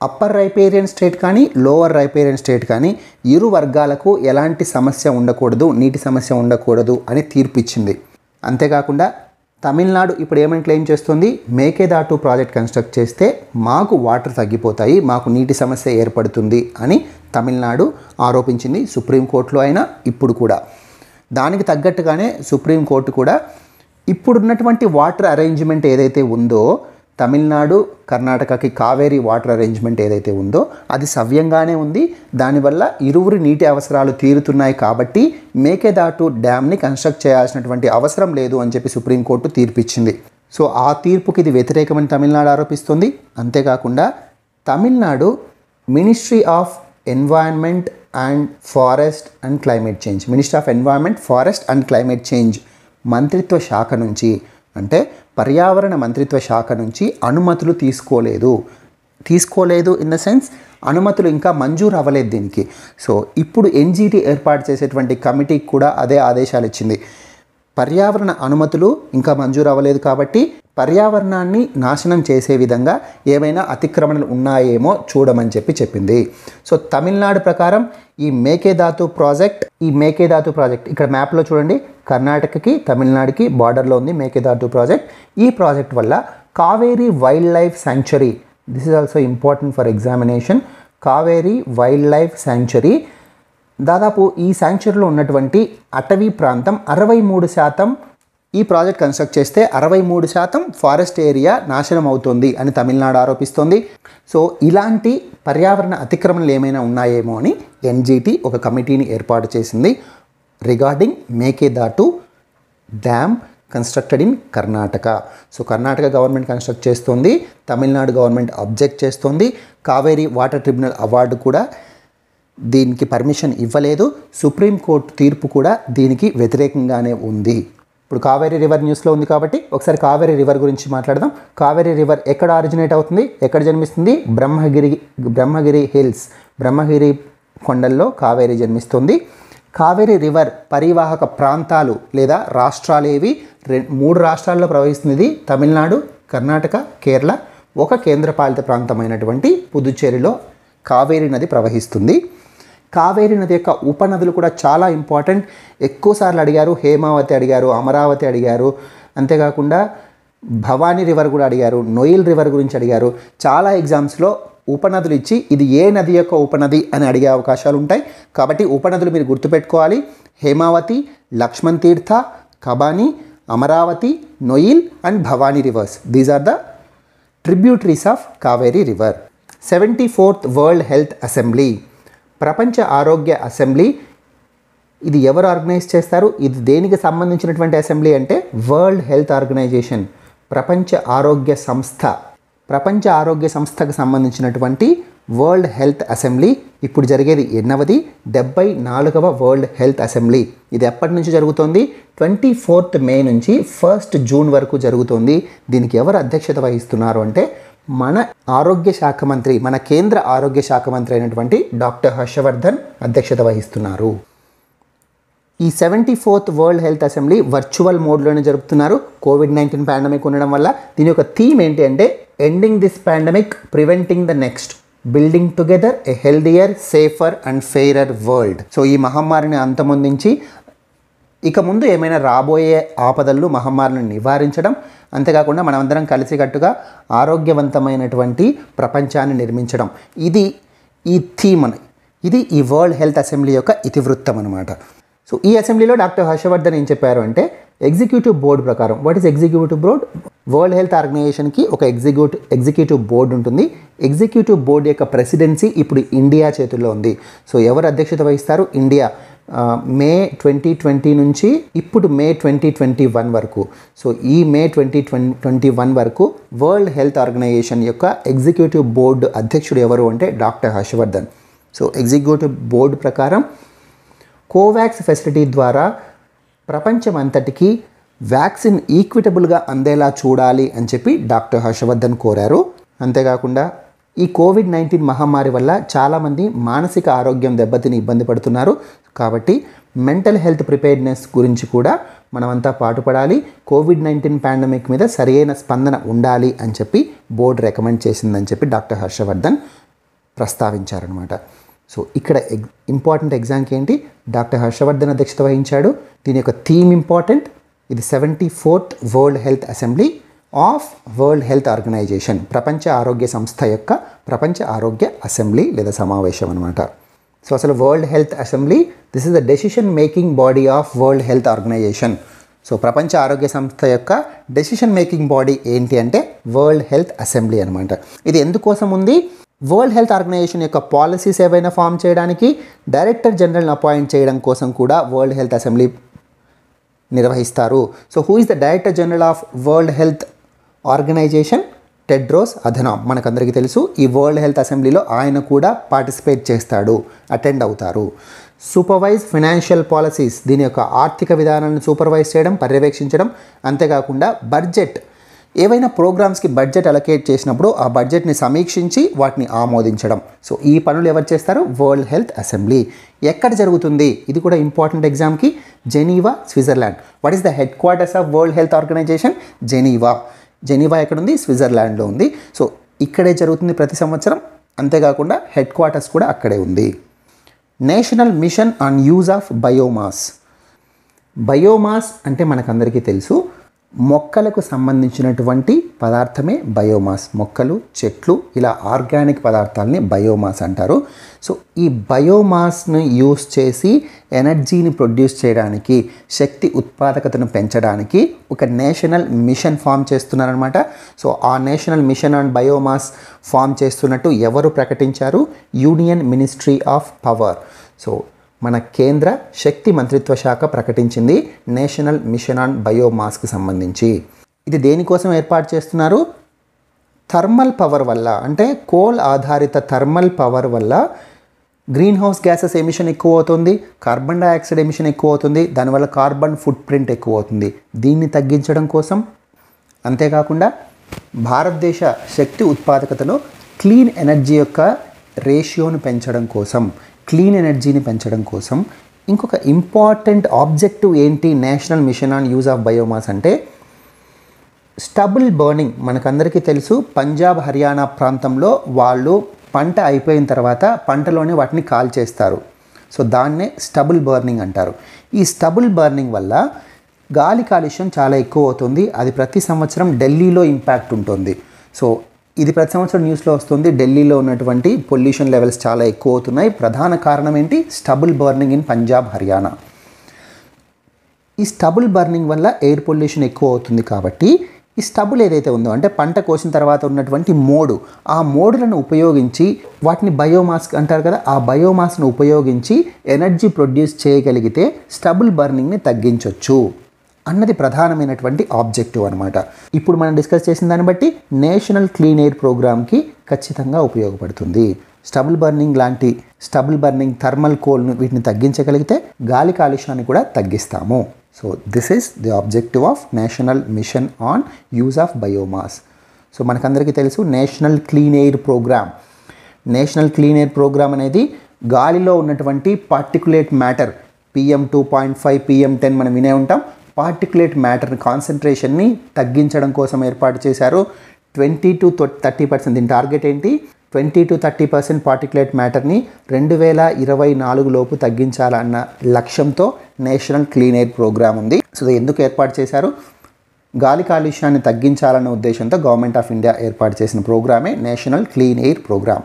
అప్పర్ రైపేరియన్ స్టేట్ కానీ లోవర్ రైపేరియన్ స్టేట్ కానీ ఇరు వర్గాలకు ఎలాంటి సమస్య ఉండకూడదు, నీటి సమస్య ఉండకూడదు అని తీర్పు ఇచ్చింది. అంతేకాకుండా తమిళనాడు ఇప్పుడు ఏమని క్లెయిమ్ చేస్తుంది, మేకేదాటు ప్రాజెక్ట్ కన్స్ట్రక్ట్ చేస్తే మాకు వాటర్ తగ్గిపోతాయి, మాకు నీటి సమస్య ఏర్పడుతుంది అని తమిళనాడు ఆరోపించింది సుప్రీంకోర్టులో అయినా ఇప్పుడు కూడా. దానికి తగ్గట్టుగానే సుప్రీంకోర్టు కూడా ఇప్పుడున్నటువంటి వాటర్ అరేంజ్మెంట్ ఏదైతే ఉందో, తమిళనాడు కర్ణాటకకి కావేరీ వాటర్ అరేంజ్మెంట్ ఏదైతే ఉందో అది సవ్యంగానే ఉంది. దానివల్ల ఇరువురి నీటి అవసరాలు తీరుతున్నాయి కాబట్టి మేకేదాటు డ్యామ్ని కన్స్ట్రక్ట్ చేయాల్సినటువంటి అవసరం లేదు అని చెప్పి సుప్రీంకోర్టు తీర్పిచ్చింది. సో ఆ తీర్పుకి ఇది వ్యతిరేకమని తమిళనాడు ఆరోపిస్తుంది. అంతేకాకుండా Tamil Nadu ministry of environment and forest and climate change, ministry of environment, forest and climate change మంత్రిత్వ శాఖ నుంచి, అంటే పర్యావరణ మంత్రిత్వ శాఖ నుంచి అనుమతులు తీసుకోలేదు ఇన్ ద సెన్స్ అనుమతులు ఇంకా మంజూరు అవ్వలేదు దీనికి. సో ఇప్పుడు ఎన్జీటీ ఏర్పాటు చేసేటువంటి కమిటీకి కూడా అదే ఆదేశాలు ఇచ్చింది. పర్యావరణ అనుమతులు ఇంకా మంజూరు అవ్వలేదు కాబట్టి పర్యావరణాన్ని నాశనం చేసే విధంగా ఏమైనా అతిక్రమణలు ఉన్నాయేమో చూడమని చెప్పింది. సో తమిళనాడు ప్రకారం ఈ మేకేదాతు ప్రాజెక్ట్ ఇక్కడ మ్యాప్లో చూడండి, కర్ణాటకకి తమిళనాడుకి బార్డర్లో ఉంది మేకేదాతు ప్రాజెక్ట్. ఈ ప్రాజెక్ట్ వల్ల Kaveri wild life sanctuary, this is also important for examination, Kaveri wild life sanctuary, దాదాపు ఈ శాంక్చురీలో ఉన్నటువంటి అటవీ ప్రాంతం 63% ఈ ప్రాజెక్ట్ కన్స్ట్రక్ట్ చేస్తే 63% ఫారెస్ట్ ఏరియా నాశనం అవుతుంది అని తమిళనాడు ఆరోపిస్తోంది. సో ఇలాంటి పర్యావరణ అతిక్రమణలు ఏమైనా ఉన్నాయేమో అని ఎన్జీటీ ఒక కమిటీని ఏర్పాటు చేసింది regarding Mekedatu dam constructed in Karnataka. So Karnataka government construct చేస్తుంది, తమిళనాడు గవర్నమెంట్ అబ్జెక్ట్ చేస్తుంది. కావేరీ వాటర్ ట్రిబ్యునల్ అవార్డు కూడా దీనికి పర్మిషన్ ఇవ్వలేదు. సుప్రీంకోర్టు తీర్పు కూడా దీనికి వ్యతిరేకంగానే ఉంది. ఇప్పుడు కావేరీ రివర్ న్యూస్లో ఉంది కాబట్టి ఒకసారి కావేరీ రివర్ గురించి మాట్లాడదాం. కావేరీ రివర్ ఎక్కడ ఆరిజినేట్ అవుతుంది, ఎక్కడ జన్మిస్తుంది? బ్రహ్మగిరి హిల్స్, బ్రహ్మగిరి కొండల్లో కావేరీ జన్మిస్తుంది. కావేరీ రివర్ పరివాహక ప్రాంతాలు లేదా రాష్ట్రాలు ఏవి? 3 రాష్ట్రాల్లో ప్రవహిస్తుంది. తమిళనాడు, కర్ణాటక, కేరళ. ఒక కేంద్రపాలిత ప్రాంతమైనటువంటి పుదుచ్చేరిలో కావేరీ నది ప్రవహిస్తుంది. కావేరీ నది యొక్క ఉపనదులు కూడా చాలా ఇంపార్టెంట్. ఎక్కువసార్లు అడిగారు. హేమావతి అడిగారు, అమరావతి అడిగారు, అంతేకాకుండా భవానీ రివర్ కూడా అడిగారు, నోయిల్ రివర్ గురించి అడిగారు. చాలా ఎగ్జామ్స్లో ఉపనదులు ఇచ్చి ఇది ఏ నది యొక్క ఉపనది అని అడిగే అవకాశాలు ఉంటాయి. కాబట్టి ఉపనదులు మీరు గుర్తుపెట్టుకోవాలి. Hemavathi, Lakshman Tirtha, Kabini, Amaravathi, Noyyal and Bhavani rivers. These are the tributaries of Kaveri river. 74th World Health Assembly, ప్రపంచ ఆరోగ్య అసెంబ్లీ. ఇది ఎవరు ఆర్గనైజ్ చేస్తారు? ఇది దేనికి సంబంధించినటువంటి అసెంబ్లీ అంటే వరల్డ్ హెల్త్ ఆర్గనైజేషన్, ప్రపంచ ఆరోగ్య సంస్థ. ప్రపంచ ఆరోగ్య సంస్థకు సంబంధించినటువంటి వరల్డ్ హెల్త్ అసెంబ్లీ. ఇప్పుడు జరిగేది ఎన్నవది? 74వ వరల్డ్ హెల్త్ అసెంబ్లీ. ఇది ఎప్పటి నుంచి జరుగుతుంది? 24th మే నుంచి 1st జూన్ వరకు జరుగుతుంది. దీనికి ఎవరు అధ్యక్షత వహిస్తున్నారు అంటే మన ఆరోగ్య శాఖ మంత్రి, మన కేంద్ర ఆరోగ్య శాఖ మంత్రి అయినటువంటి డాక్టర్ హర్షవర్ధన్ అధ్యక్షత వహిస్తున్నారు. ఈ 74th World Health Assembly virtual మోడ్లోనే జరుపుతున్నారు. కోవిడ్-19 పాండమిక్ ఉండడం వల్ల దీని యొక్క థీమ్ ఏంటి అంటే ending this pandemic, preventing the next, building together a healthier, safer and fairer world. So ఈ మహమ్మారిని అంతమొందించి ఇక ముందు ఏమైనా రాబోయే ఆపదలను, మహమ్మారులను నివారించడం, అంతేకాకుండా మనమందరం కలిసికట్టుగా ఆరోగ్యవంతమైనటువంటి ప్రపంచాన్ని నిర్మించడం. ఇది ఈ థీమ్, ఇది ఈ వరల్డ్ హెల్త్ అసెంబ్లీ యొక్క ఇతివృత్తం అనమాట. సో ఈ అసెంబ్లీలో డాక్టర్ హర్షవర్ధన్ ఏం చెప్పారు అంటే ఎగ్జిక్యూటివ్ బోర్డు ప్రకారం, what is executive board? World Health ఆర్గనైజేషన్కి ఒక ఎగ్జిక్యూటివ్ బోర్డు ఉంటుంది. ఎగ్జిక్యూటివ్ బోర్డు యొక్క ప్రెసిడెన్సీ ఇప్పుడు ఇండియా చేతుల్లో ఉంది. సో ఎవరు అధ్యక్షత వహిస్తారు? ఇండియా. మే 2020 నుంచి ఇప్పుడు మే 2021 వరకు. సో ఈ మే 2021 వరకు వరల్డ్ హెల్త్ ఆర్గనైజేషన్ యొక్క ఎగ్జిక్యూటివ్ బోర్డు అధ్యక్షుడు ఎవరు అంటే doctor Harshvardhan. So executive board ప్రకారం కోవాక్స్ ఫెసిలిటీ ద్వారా ప్రపంచం అంతటికీ వ్యాక్సిన్ ఈక్విటబుల్గా అందేలా చూడాలి అని చెప్పి డాక్టర్ హర్షవర్ధన్ కోరారు. అంతేకాకుండా ఈ కోవిడ్-19 మహమ్మారి వల్ల చాలామంది మానసిక ఆరోగ్యం దెబ్బతిని ఇబ్బంది పడుతున్నారు. కాబట్టి మెంటల్ హెల్త్ ప్రిపేర్డ్నెస్ గురించి కూడా మనమంతా పాటుపడాలి. కోవిడ్-19 పాండమిక్ మీద సరైన స్పందన ఉండాలి అని చెప్పి బోర్డు రికమెండ్ చేసిందని చెప్పి డాక్టర్ హర్షవర్ధన్ ప్రస్తావించారనమాట. సో ఇక్కడ ఇంపార్టెంట్ ఎగ్జామ్కి ఏంటి? డాక్టర్ హర్షవర్ధన్ అధ్యక్షత వహించాడు. దీని యొక్క థీమ్ ఇంపార్టెంట్. ఇది 74th World Health Assembly of World Health Organization, ప్రపంచ ఆరోగ్య సంస్థ యొక్క ప్రపంచ ఆరోగ్య అసెంబ్లీ లేదా సమావేశం అనమాట. సో అసలు World Health Assembly, this is the decision making body of World Health Organization. So ప్రపంచ ఆరోగ్య సంస్థ యొక్క డెసిషన్ మేకింగ్ బాడీ ఏంటి అంటే వరల్డ్ హెల్త్ అసెంబ్లీ అనమాట. ఇది ఎందుకోసం ఉంది? వరల్డ్ హెల్త్ ఆర్గనైజేషన్ యొక్క పాలసీస్ ఏవైనా ఫామ్ చేయడానికి, డైరెక్టర్ జనరల్ని అపాయింట్ చేయడం కోసం కూడా వరల్డ్ హెల్త్ అసెంబ్లీ నిర్వహిస్తారు. So who is the director general of World Health Organization? Tedros Adhanom. మనకందరికీ తెలుసు. ఈ వరల్డ్ హెల్త్ అసెంబ్లీలో ఆయన కూడా పార్టిసిపేట్ చేస్తాడు, అటెండ్ అవుతారు. సూపర్వైజ్ ఫైనాన్షియల్ పాలసీస్, దీని యొక్క ఆర్థిక విధానాలను సూపర్వైజ్ చేయడం, పర్యవేక్షించడం. అంతేకాకుండా బడ్జెట్, ఏవైనా ప్రోగ్రామ్స్కి బడ్జెట్ అలొకేట్ చేసినప్పుడు ఆ బడ్జెట్ని సమీక్షించి వాటిని ఆమోదించడం. సో ఈ పనులు ఎవరు చేస్తారు? World Health Assembly. ఎక్కడ జరుగుతుంది? ఇది కూడా ఇంపార్టెంట్ ఎగ్జామ్కి. Geneva, Switzerland. What is the headquarters of World Health Organization? Geneva. Geneva ఎక్కడుంది? స్విట్జర్లాండ్లో ఉంది. సో ఇక్కడే జరుగుతుంది ప్రతి సంవత్సరం. అంతేకాకుండా హెడ్ క్వార్టర్స్ కూడా అక్కడే ఉంది. National mission on use of biomass. Biomass అంటే మనకందరికీ తెలుసు, మొక్కలకు సంబంధించినటువంటి పదార్థమే బయోమాస్. మొక్కలు, చెట్లు ఇలా ఆర్గానిక్ పదార్థాలని బయోమాస్ అంటారు. సో ఈ బయోమాస్ను యూస్ చేసి ఎనర్జీని ప్రొడ్యూస్ చేయడానికి, శక్తి ఉత్పాదకతను పెంచడానికి ఒక నేషనల్ మిషన్ ఫామ్ చేస్తున్నారనమాట. సో ఆ national mission on biomass form చేస్తున్నట్టు ఎవరు ప్రకటించారు? Union Ministry of Power. So మన కేంద్ర శక్తి మంత్రిత్వ శాఖ ప్రకటించింది నేషనల్ మిషన్ ఆన్ బయోమాస్కి సంబంధించి. ఇది దేనికోసం ఏర్పాటు చేస్తున్నారు? థర్మల్ పవర్ వల్ల, అంటే కోల్ ఆధారిత థర్మల్ పవర్ వల్ల గ్రీన్ హౌస్ గ్యాసెస్ ఎమిషన్ ఎక్కువ అవుతుంది, కార్బన్ డైఆక్సైడ్ ఎమిషన్ ఎక్కువ అవుతుంది, దానివల్ల కార్బన్ ఫుట్ ప్రింట్ ఎక్కువ అవుతుంది. దీన్ని తగ్గించడం కోసం, అంతేకాకుండా భారతదేశ శక్తి ఉత్పాదకతలో క్లీన్ ఎనర్జీ యొక్క రేషియోను పెంచడం కోసం, క్లీన్ ఎనర్జీని పెంచడం కోసం ఇంకొక ఇంపార్టెంట్ ఆబ్జెక్టివ్ ఏంటి national mission on use of biomass అంటే స్టబుల్ బర్నింగ్. మనకందరికీ తెలుసు, పంజాబ్, హర్యానా ప్రాంతంలో వాళ్ళు పంట అయిపోయిన తర్వాత పంటలోనే వాటిని కాల్చేస్తారు. సో దాన్నే స్టబుల్ బర్నింగ్ అంటారు. ఈ స్టబుల్ బర్నింగ్ వల్ల గాలి కాలుష్యం చాలా ఎక్కువ అవుతుంది. అది ప్రతి సంవత్సరం ఢిల్లీలో ఇంపాక్ట్ ఉంటుంది. సో ఇది ప్రతి సంవత్సరం న్యూస్లో వస్తుంది. ఢిల్లీలో ఉన్నటువంటి పొల్యూషన్ లెవెల్స్ చాలా ఎక్కువ అవుతున్నాయి. ప్రధాన కారణం ఏంటి? Stubble burning in Punjab, Haryana. ఈ స్టబుల్ బర్నింగ్ వల్ల ఎయిర్ పొల్యూషన్ ఎక్కువ అవుతుంది. కాబట్టి ఈ స్టబుల్ ఏదైతే ఉందో, అంటే పంట కోసిన తర్వాత ఉన్నటువంటి మోడు, ఆ మోడులను ఉపయోగించి వాటిని బయోమాస్ అంటారు కదా, ఆ బయోమాస్ను ఉపయోగించి ఎనర్జీ ప్రొడ్యూస్ చేయగలిగితే స్టబుల్ బర్నింగ్ని తగ్గించవచ్చు అన్నది ప్రధానమైనటువంటి ఆబ్జెక్టివ్ అనమాట. ఇప్పుడు మనం డిస్కస్ చేసిన దాన్ని బట్టి నేషనల్ క్లీన్ ఎయిర్ ప్రోగ్రామ్కి ఖచ్చితంగా ఉపయోగపడుతుంది. స్టబుల్ బర్నింగ్ థర్మల్ కోల్ను వీటిని తగ్గించగలిగితే గాలి కాలుష్యాన్ని కూడా తగ్గిస్తాము. So this is the objective of national mission on use of biomass. So మనకందరికీ తెలుసు National Clean Air Programme. National Clean Air Programme అనేది గాలిలో ఉన్నటువంటి పార్టికులేట్ మ్యాటర్ PM2.5, PM10 మనం వినే ఉంటాం. పార్టికులేట్ మ్యాటర్ కాన్సన్ట్రేషన్ని తగ్గించడం కోసం ఏర్పాటు చేశారు. 20 to 30%. దీని టార్గెట్ ఏంటి? 20 to 30% పార్టికులేట్ మ్యాటర్ని 2024 లోపు తగ్గించాలన్న లక్ష్యంతో నేషనల్ క్లీన్ ఎయిర్ ప్రోగ్రామ్ ఉంది. సో ఎందుకు ఏర్పాటు చేశారు? గాలి కాలుష్యాన్ని తగ్గించాలన్న ఉద్దేశంతో గవర్నమెంట్ ఆఫ్ ఇండియా ఏర్పాటు చేసిన ప్రోగ్రామే నేషనల్ క్లీన్ ఎయిర్ ప్రోగ్రామ్.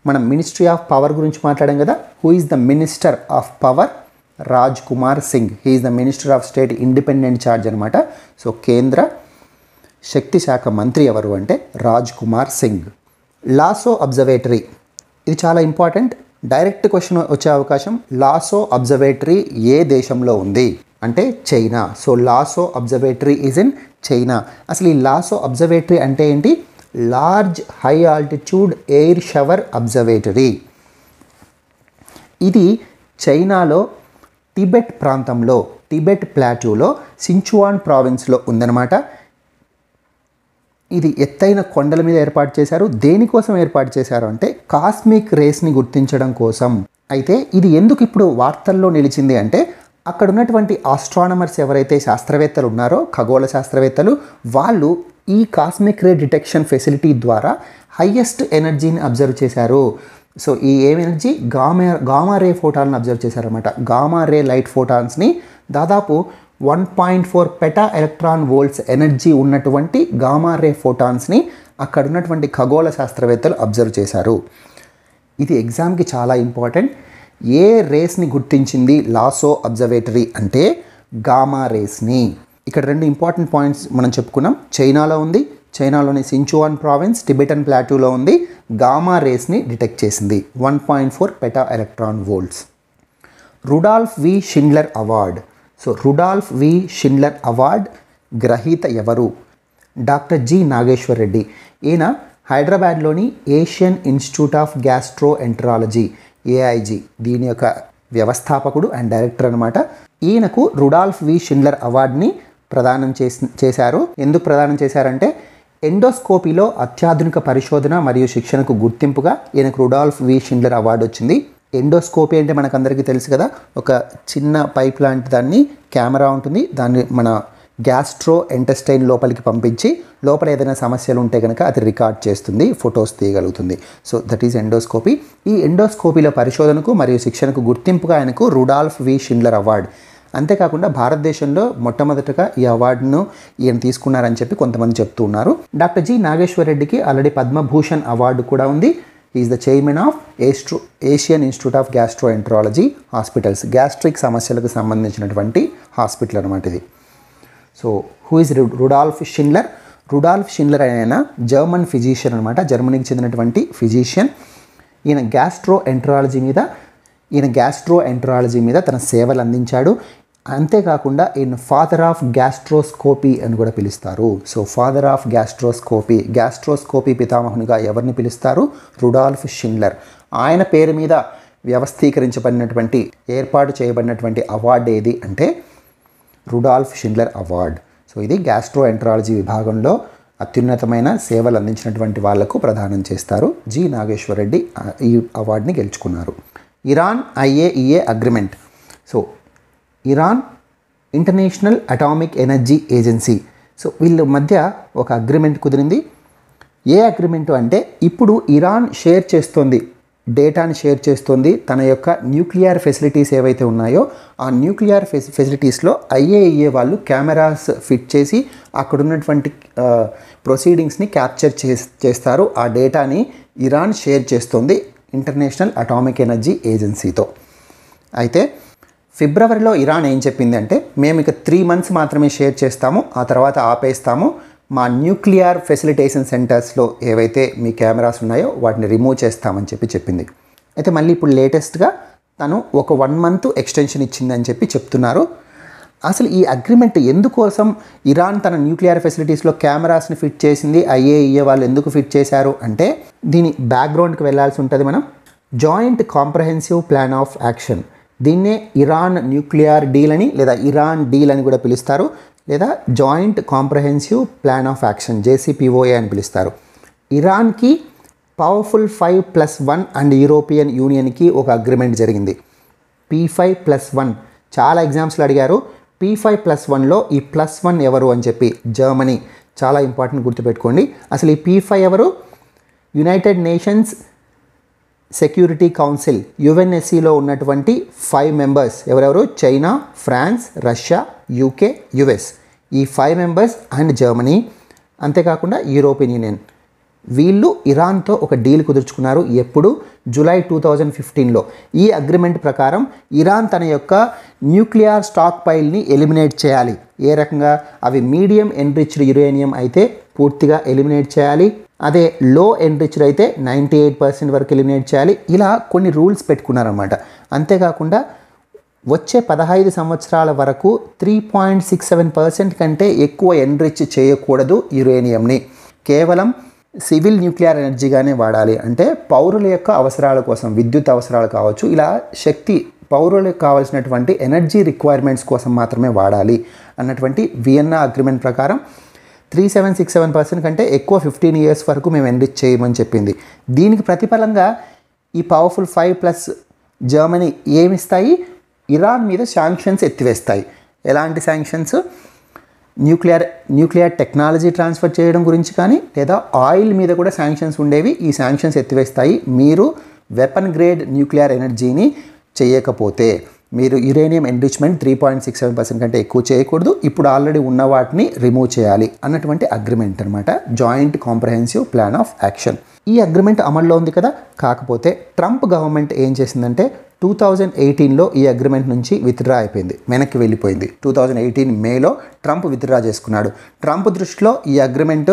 మనం మినిస్ట్రీ ఆఫ్ పవర్ గురించి మాట్లాడాం కదా. Who is the minister of power? Raj Kumar Singh. He is the minister of state independent charge అనమాట. సో కేంద్ర శక్తి శాఖ మంత్రి ఎవరు అంటే రాజ్ కుమార్ సింగ్. లాసో అబ్జర్వేటరీ, ఇది చాలా ఇంపార్టెంట్. డైరెక్ట్ క్వశ్చన్ వచ్చే అవకాశం. లాసో అబ్జర్వేటరీ ఏ దేశంలో ఉంది అంటే China. So lasso observatory is in China. అసలు ఈ లాసో అబ్జర్వేటరీ అంటే ఏంటి? Large high altitude air shower observatory. ఇది చైనాలో టిబెట్ ప్రాంతంలో, టిబెట్ ప్లాట్యూలో సించువాన్ ప్రావిన్స్లో ఉందన్నమాట. ఇది ఎత్తైన కొండల మీద ఏర్పాటు చేశారు. దేనికోసం ఏర్పాటు చేశారు అంటే కాస్మిక్ రేస్ని గుర్తించడం కోసం. అయితే ఇది ఎందుకు ఇప్పుడు వార్తల్లో నిలిచింది అంటే అక్కడ ఉన్నటువంటి ఆస్ట్రానమర్స్ ఎవరైతే శాస్త్రవేత్తలు ఉన్నారో, ఖగోళ శాస్త్రవేత్తలు, వాళ్ళు ఈ కాస్మిక్ రే డిటెక్షన్ ఫెసిలిటీ ద్వారా హైయెస్ట్ ఎనర్జీని అబ్జర్వ్ చేశారు. సో ఈ ఎనర్జీ గామా రే ఫోటాలను అబ్జర్వ్ చేశారన్నమాట. గామా రే లైట్ ఫోటాన్స్ని దాదాపు 1.4 పెటా ఎలక్ట్రాన్ వోల్ట్స్ ఎనర్జీ ఉన్నటువంటి గామా రే ఫోటాన్స్ని అక్కడ ఉన్నటువంటి ఖగోళ శాస్త్రవేత్తలు అబ్జర్వ్ చేశారు. ఇది ఎగ్జామ్కి చాలా ఇంపార్టెంట్. ఏ రేస్ని గుర్తించింది లాసో అబ్జర్వేటరీ అంటే గామా రేస్ని. ఇక్కడ రెండు ఇంపార్టెంట్ పాయింట్స్ మనం చెప్పుకున్నాం. చైనాలో ఉంది, చైనాలోని సించువాన్ ప్రావిన్స్ టిబెటన్ ప్లాట్యూలో ఉంది. గామా రేస్ని డిటెక్ట్ చేసింది. 1.4 peta electron volts. Rudolf V Schindler award. So Rudolf V Schindler award గ్రహీత ఎవరు? Doctor G Nageshwar Reddy. ఈయన హైదరాబాద్లోని Asian Institute of gastroenterology, AIG, దీని యొక్క వ్యవస్థాపకుడు అండ్ డైరెక్టర్ అనమాట. ఈయనకు రుడాల్ఫ్ వి షిండ్లర్ అవార్డ్ని ప్రదానం చేశారు. ఎందుకు ప్రదానం చేశారంటే ఎండోస్కోపీలో అత్యాధునిక పరిశోధన మరియు శిక్షణకు గుర్తింపుగా ఈయనకు రుడాల్ఫ్ వి షిండ్లర్ అవార్డు వచ్చింది. ఎండోస్కోపీ అంటే మనకందరికీ తెలుసు కదా, ఒక చిన్న పైప్ లాంటి దాన్ని కెమెరా ఉంటుంది, దాన్ని మన గ్యాస్ట్రో ఇంటెస్టైన్ లోపలికి పంపించి లోపల ఏదైనా సమస్యలు ఉంటే కనుక అది రికార్డ్ చేస్తుంది, ఫొటోస్ తీయగలుగుతుంది. So that is endoscopy. ఈ ఎండోస్కోపీలో పరిశోధనకు మరియు శిక్షణకు గుర్తింపుగా ఆయనకు రుడాల్ఫ్ వి షిండ్లర్ అవార్డ్ అంతేకాకుండా భారతదేశంలో మొట్టమొదటగా ఈ అవార్డును ఈయన తీసుకున్నారని చెప్పి కొంతమంది చెప్తూ ఉన్నారు. డాక్టర్ జి నాగేశ్వర్ రెడ్డికి ఆల్రెడీ పద్మభూషణ్ అవార్డు కూడా ఉంది. Is the chairman of Asian Institute of gastroenterology hospitals. Gastric సమస్యలకు సంబంధించినటువంటి హాస్పిటల్ అనమాట ఇది. So who is Rudolf Schindler? Rudolf Schindler ఆయన జర్మన్ ఫిజిషియన్ అనమాట, జర్మనీకి చెందినటువంటి ఫిజిషియన్. ఈయన గ్యాస్ట్రో ఎంట్రాలజీ మీద తన సేవలు అందించాడు. అంతేకాకుండా ఈయన ఫాదర్ ఆఫ్ గ్యాస్ట్రోస్కోపీ అని కూడా పిలుస్తారు. సో ఫాదర్ ఆఫ్ గ్యాస్ట్రోస్కోపీ పితామహునిగా ఎవరిని పిలుస్తారు? Rudolf Schindler. ఆయన పేరు మీద వ్యవస్థీకరించబడినటువంటి ఏర్పాటు చేయబడినటువంటి అవార్డు ఏది అంటే రుడాల్ఫ్ షిండ్లర్ అవార్డ్. సో ఇది గ్యాస్ట్రో ఎంట్రాలజీ విభాగంలో అత్యున్నతమైన సేవలు అందించినటువంటి వాళ్లకు ప్రదానం చేస్తారు. జి నాగేశ్వర్ రెడ్డి ఈ అవార్డుని గెలుచుకున్నారు. Iran IAEA agreement. So Iran international atomic energy agency. So వీళ్ళ మధ్య ఒక అగ్రిమెంట్ కుదిరింది. ఏ అగ్రిమెంటు అంటే ఇప్పుడు ఇరాన్ డేటాని షేర్ చేస్తుంది. తన యొక్క న్యూక్లియర్ ఫెసిలిటీస్ ఏవైతే ఉన్నాయో ఆ న్యూక్లియర్ ఫెసిలిటీస్లో IAEA వాళ్ళు కెమెరాస్ ఫిట్ చేసి అక్కడ ఉన్నటువంటి ప్రొసీడింగ్స్ని క్యాప్చర్ చేస్తారు. ఆ డేటాని ఇరాన్ షేర్ చేస్తుంది ఇంటర్నేషనల్ అటామిక్ ఎనర్జీ ఏజెన్సీతో. అయితే ఫిబ్రవరిలో ఇరాన్ ఏం చెప్పింది అంటే మేము ఇక 3 months మాత్రమే షేర్ చేస్తాము, ఆ తర్వాత ఆపేస్తాము. మా న్యూక్లియర్ ఫెసిలిటేషన్ సెంటర్స్లో ఏవైతే మీ కెమెరాస్ ఉన్నాయో వాటిని రిమూవ్ చేస్తామని చెప్పింది. అయితే మళ్ళీ ఇప్పుడు లేటెస్ట్గా తను ఒక 1 month ఎక్స్టెన్షన్ ఇచ్చిందని చెప్తున్నారు. అసలు ఈ అగ్రిమెంట్ ఎందుకోసం ఇరాన్ తన న్యూక్లియర్ ఫెసిలిటీస్లో కెమెరాస్ని ఫిట్ చేసింది, IAEA వాళ్ళు ఎందుకు ఫిట్ చేశారు అంటే దీని బ్యాక్గ్రౌండ్కి వెళ్ళాల్సి ఉంటుంది మనం. Joint comprehensive plan of action, దీన్నే ఇరాన్ న్యూక్లియర్ డీల్ అని లేదా ఇరాన్ డీల్ అని కూడా పిలుస్తారు, లేదా joint comprehensive plan of action JCPOA అని పిలుస్తారు. ఇరాన్కి పవర్ఫుల్ 5+1 అండ్ యూరోపియన్ యూనియన్కి ఒక అగ్రిమెంట్ జరిగింది. P5+1 చాలా ఎగ్జామ్స్లో అడిగారు. P5+1లో ఈ +1 ఎవరు అని చెప్పి జర్మనీ. చాలా ఇంపార్టెంట్, గుర్తుపెట్టుకోండి. అసలు ఈ P5 ఎవరు? యునైటెడ్ నేషన్స్ సెక్యూరిటీ కౌన్సిల్ UNSCలో ఉన్నటువంటి 5 members ఎవరెవరు? China, France, Russia, UK, US. ఈ 5 members అండ్ జర్మనీ, అంతేకాకుండా యూరోపియన్ యూనియన్. వీళ్ళు ఇరాన్తో ఒక డీల్ కుదుర్చుకున్నారు. ఎప్పుడు? జూలై 2015లో. ఈ అగ్రిమెంట్ ప్రకారం ఇరాన్ తన యొక్క న్యూక్లియర్ స్టాక్ పైల్ని ఎలిమినేట్ చేయాలి. ఏ రకంగా? అవి మీడియం ఎన్రిచ్డ్ యురేనియం అయితే పూర్తిగా ఎలిమినేట్ చేయాలి, అదే లో ఎన్రిచ్డ్ అయితే 98% వరకు ఎలిమినేట్ చేయాలి. ఇలా కొన్ని రూల్స్ పెట్టుకున్నారన్నమాట. అంతేకాకుండా వచ్చే 15 సంవత్సరాల వరకు 3.67% కంటే ఎక్కువ ఎన్రిచ్ చేయకూడదు యురేనియంని. కేవలం సివిల్ న్యూక్లియర్ ఎనర్జీగానే వాడాలి. అంటే పౌరుల యొక్క అవసరాల కోసం, విద్యుత్ అవసరాలు కావచ్చు, ఇలా పౌరులకు కావాల్సినటువంటి ఎనర్జీ రిక్వైర్మెంట్స్ కోసం మాత్రమే వాడాలి అన్నటువంటి వియన్నా అగ్రిమెంట్ ప్రకారం 3767% కంటే ఎక్కువ 15 years వరకు మేము ఎన్రిచ్ చేయమని చెప్పింది. దీనికి ప్రతిఫలంగా ఈ పవర్ఫుల్ 5+ జర్మనీ ఏమిస్తాయి? ఇరాన్ మీద శాంక్షన్స్ ఎత్తివేస్తాయి. ఎలాంటి శాంక్షన్స్? న్యూక్లియర్ టెక్నాలజీ ట్రాన్స్ఫర్ చేయడం గురించి కానీ, లేదా ఆయిల్ మీద కూడా శాంక్షన్స్ ఉండేవి. ఈ శాంక్షన్స్ ఎత్తివేస్తాయి. మీరు వెపన్ గ్రేడ్ న్యూక్లియర్ ఎనర్జీని చేయకపోతే, మీరు యురేనియం ఎన్రిచ్మెంట్ 3.67% కంటే ఎక్కువ చేయకూడదు, ఇప్పుడు ఆల్రెడీ ఉన్న వాటిని రిమూవ్ చేయాలి అన్నటువంటి అగ్రిమెంట్ అనమాట, joint comprehensive plan of action. ఈ అగ్రిమెంట్ అమల్లో ఉంది కదా. కాకపోతే ట్రంప్ గవర్నమెంట్ ఏం చేసిందంటే 2018లో ఈ అగ్రిమెంట్ నుంచి విత్డ్రా అయిపోయింది, వెనక్కి వెళ్ళిపోయింది. 2018 మేలో ట్రంప్ విత్డ్రా చేసుకున్నాడు. ట్రంప్ దృష్టిలో ఈ అగ్రిమెంట్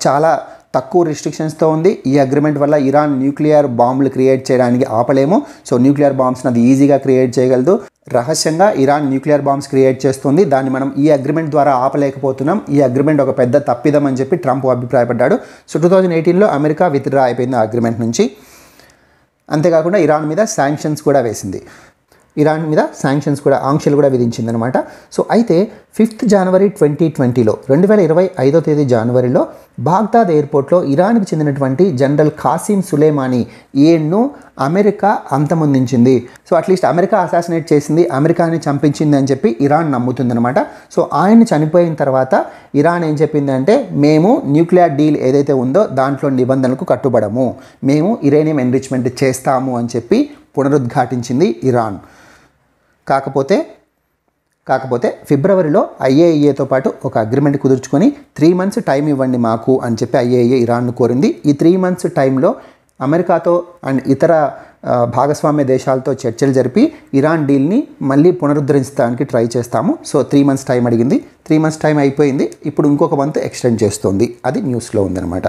చాలా తక్కువ రిస్ట్రిక్షన్స్తో ఉంది. ఈ అగ్రిమెంట్ వల్ల ఇరాన్ న్యూక్లియర్ బాంబులు క్రియేట్ చేయడానికి ఆపలేము. సో న్యూక్లియర్ బాంబ్స్ని అది ఈజీగా క్రియేట్ చేయగలదు. రహస్యంగా ఇరాన్ న్యూక్లియర్ బాంబ్స్ క్రియేట్ చేస్తుంది, దాన్ని మనం ఈ అగ్రిమెంట్ ద్వారా ఆపలేకపోతున్నాం. ఈ అగ్రిమెంట్ ఒక పెద్ద తప్పిదం అని చెప్పి ట్రంప్ అభిప్రాయపడ్డాడు. సో 2018లో అమెరికా విత్డ్రా అయిపోయింది ఆ అగ్రిమెంట్ నుంచి. అంతేకాకుండా ఇరాన్ మీద శాంక్షన్స్ కూడా వేసింది. ఇరాన్ మీద శాంక్షన్స్ కూడా, ఆంక్షలు కూడా విధించిందనమాట. సో అయితే 5th January 2020లో 2025వ తేదీ జనవరిలో బాగ్దాద్ ఎయిర్పోర్ట్లో ఇరాన్కి చెందినటువంటి జనరల్ ఖాసిం సులేమానీ ఈయన్ను అమెరికా అంతమొందించింది. సో అట్లీస్ట్ అమెరికా అసాసినేట్ చేసింది, అమెరికాని చంపించింది అని చెప్పి ఇరాన్ నమ్ముతుందనమాట. సో ఆయన చనిపోయిన తర్వాత ఇరాన్ ఏం చెప్పిందంటే, మేము న్యూక్లియర్ డీల్ ఏదైతే ఉందో దాంట్లో నిబంధనలకు కట్టుబడము, మేము యురేనియం ఎన్రిచ్మెంట్ చేస్తాము అని చెప్పి పునరుద్ఘాటించింది ఇరాన్. కాకపోతే కాకపోతే ఫిబ్రవరిలో ఐఏఈఏతో పాటు ఒక అగ్రిమెంట్ కుదుర్చుకొని 3 months టైం ఇవ్వండి మాకు అని చెప్పి ఐఏఈఏ ఇరాన్ను కోరింది. ఈ 3 months టైంలో అమెరికాతో అండ్ ఇతర భాగస్వామ్య దేశాలతో చర్చలు జరిపి ఇరాన్ డీల్ని మళ్ళీ పునరుద్ధరించడానికి ట్రై చేస్తాము. సో 3 months టైం అడిగింది. 3 months టైం అయిపోయింది. ఇప్పుడు ఇంకొక మంత్ ఎక్స్టెండ్ చేస్తుంది. అది న్యూస్లో ఉందన్నమాట.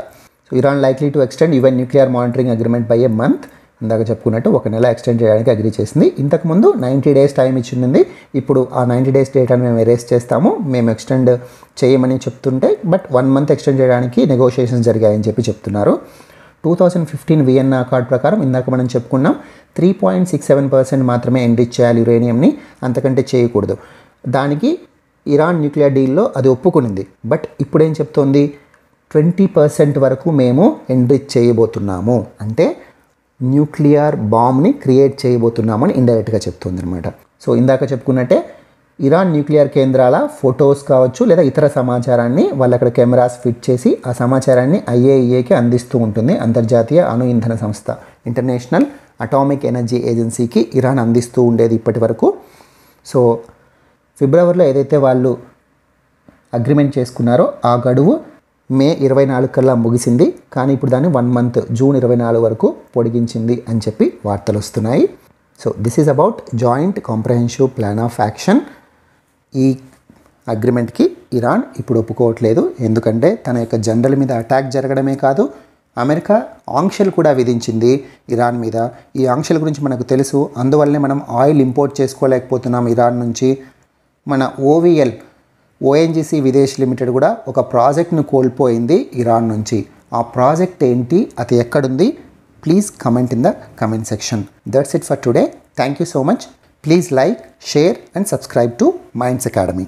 So Iran likely to extend even nuclear monitoring agreement by A month. ఇందాక చెప్పుకున్నట్టు 1 నెల ఎక్స్టెండ్ చేయడానికి అగ్రీ చేసింది. ఇంతకుముందు 90 days టైం ఇచ్చింది. ఇప్పుడు ఆ 90 days డేటాను మేము ఎరేస్ చేస్తాము, మేము ఎక్స్టెండ్ చేయమని చెప్తుంటే బట్ 1 month ఎక్స్టెండ్ చేయడానికి నెగోషియేషన్స్ జరిగాయని చెప్పి చెప్తున్నారు. 2015 వియన్నా అకార్డ్ ప్రకారం ఇందాక మనం చెప్పుకున్నాం 3.67% మాత్రమే ఎంరిచ్ చేయాలి యురేనియంని, అంతకంటే చేయకూడదు. దానికి ఇరాన్ న్యూక్లియర్ డీల్లో అది ఒప్పుకునింది. బట్ ఇప్పుడేం చెప్తోంది, 20% వరకు మేము ఎంరిచ్ చేయబోతున్నాము, అంటే న్యూక్లియర్ బాంబ్ని క్రియేట్ చేయబోతున్నామని ఇండైరెక్ట్గా చెప్తుంది అనమాట. సో ఇందాక చెప్పుకున్నట్టే ఇరాన్ న్యూక్లియర్ కేంద్రాల ఫొటోస్ కావచ్చు లేదా ఇతర సమాచారాన్ని వాళ్ళు అక్కడ కెమెరాస్ ఫిట్ చేసి ఆ సమాచారాన్ని ఐఏఈఏకి అందిస్తూ ఉంటుంది. అంతర్జాతీయ అణు ఇంధన సంస్థ ఇంటర్నేషనల్ అటామిక్ ఎనర్జీ ఏజెన్సీకి ఇరాన్ అందిస్తూ ఉండేది ఇప్పటి వరకు. సో ఫిబ్రవరిలో ఏదైతే వాళ్ళు అగ్రిమెంట్ చేసుకున్నారో ఆ గడువు మే 24 కల్లా ముగిసింది. కానీ ఇప్పుడు దాన్ని 1 month జూన్ 24 వరకు పొడిగించింది అని చెప్పి వార్తలు వస్తున్నాయి. So this is about joint comprehensive plan of action. ఈ అగ్రిమెంట్కి ఇరాన్ ఇప్పుడు ఒప్పుకోవట్లేదు. ఎందుకంటే తన యొక్క జనరల్ మీద అటాక్ జరగడమే కాదు, అమెరికా ఆంక్షలు కూడా విధించింది ఇరాన్ మీద. ఈ ఆంక్షల గురించి మనకు తెలుసు. అందువల్లనే మనం ఆయిల్ ఇంపోర్ట్ చేసుకోలేకపోతున్నాం ఇరాన్ నుంచి. మన ఓఎన్జీసీ విదేశ్ లిమిటెడ్ కూడా ఒక ప్రాజెక్ట్ను కోల్పోయింది ఇరాన్ నుంచి. ఆ ప్రాజెక్ట్ ఏంటి, అది ఎక్కడుంది, please comment in the comment section. That's it for today. Thank you so much. Please like, share and subscribe to minds academy.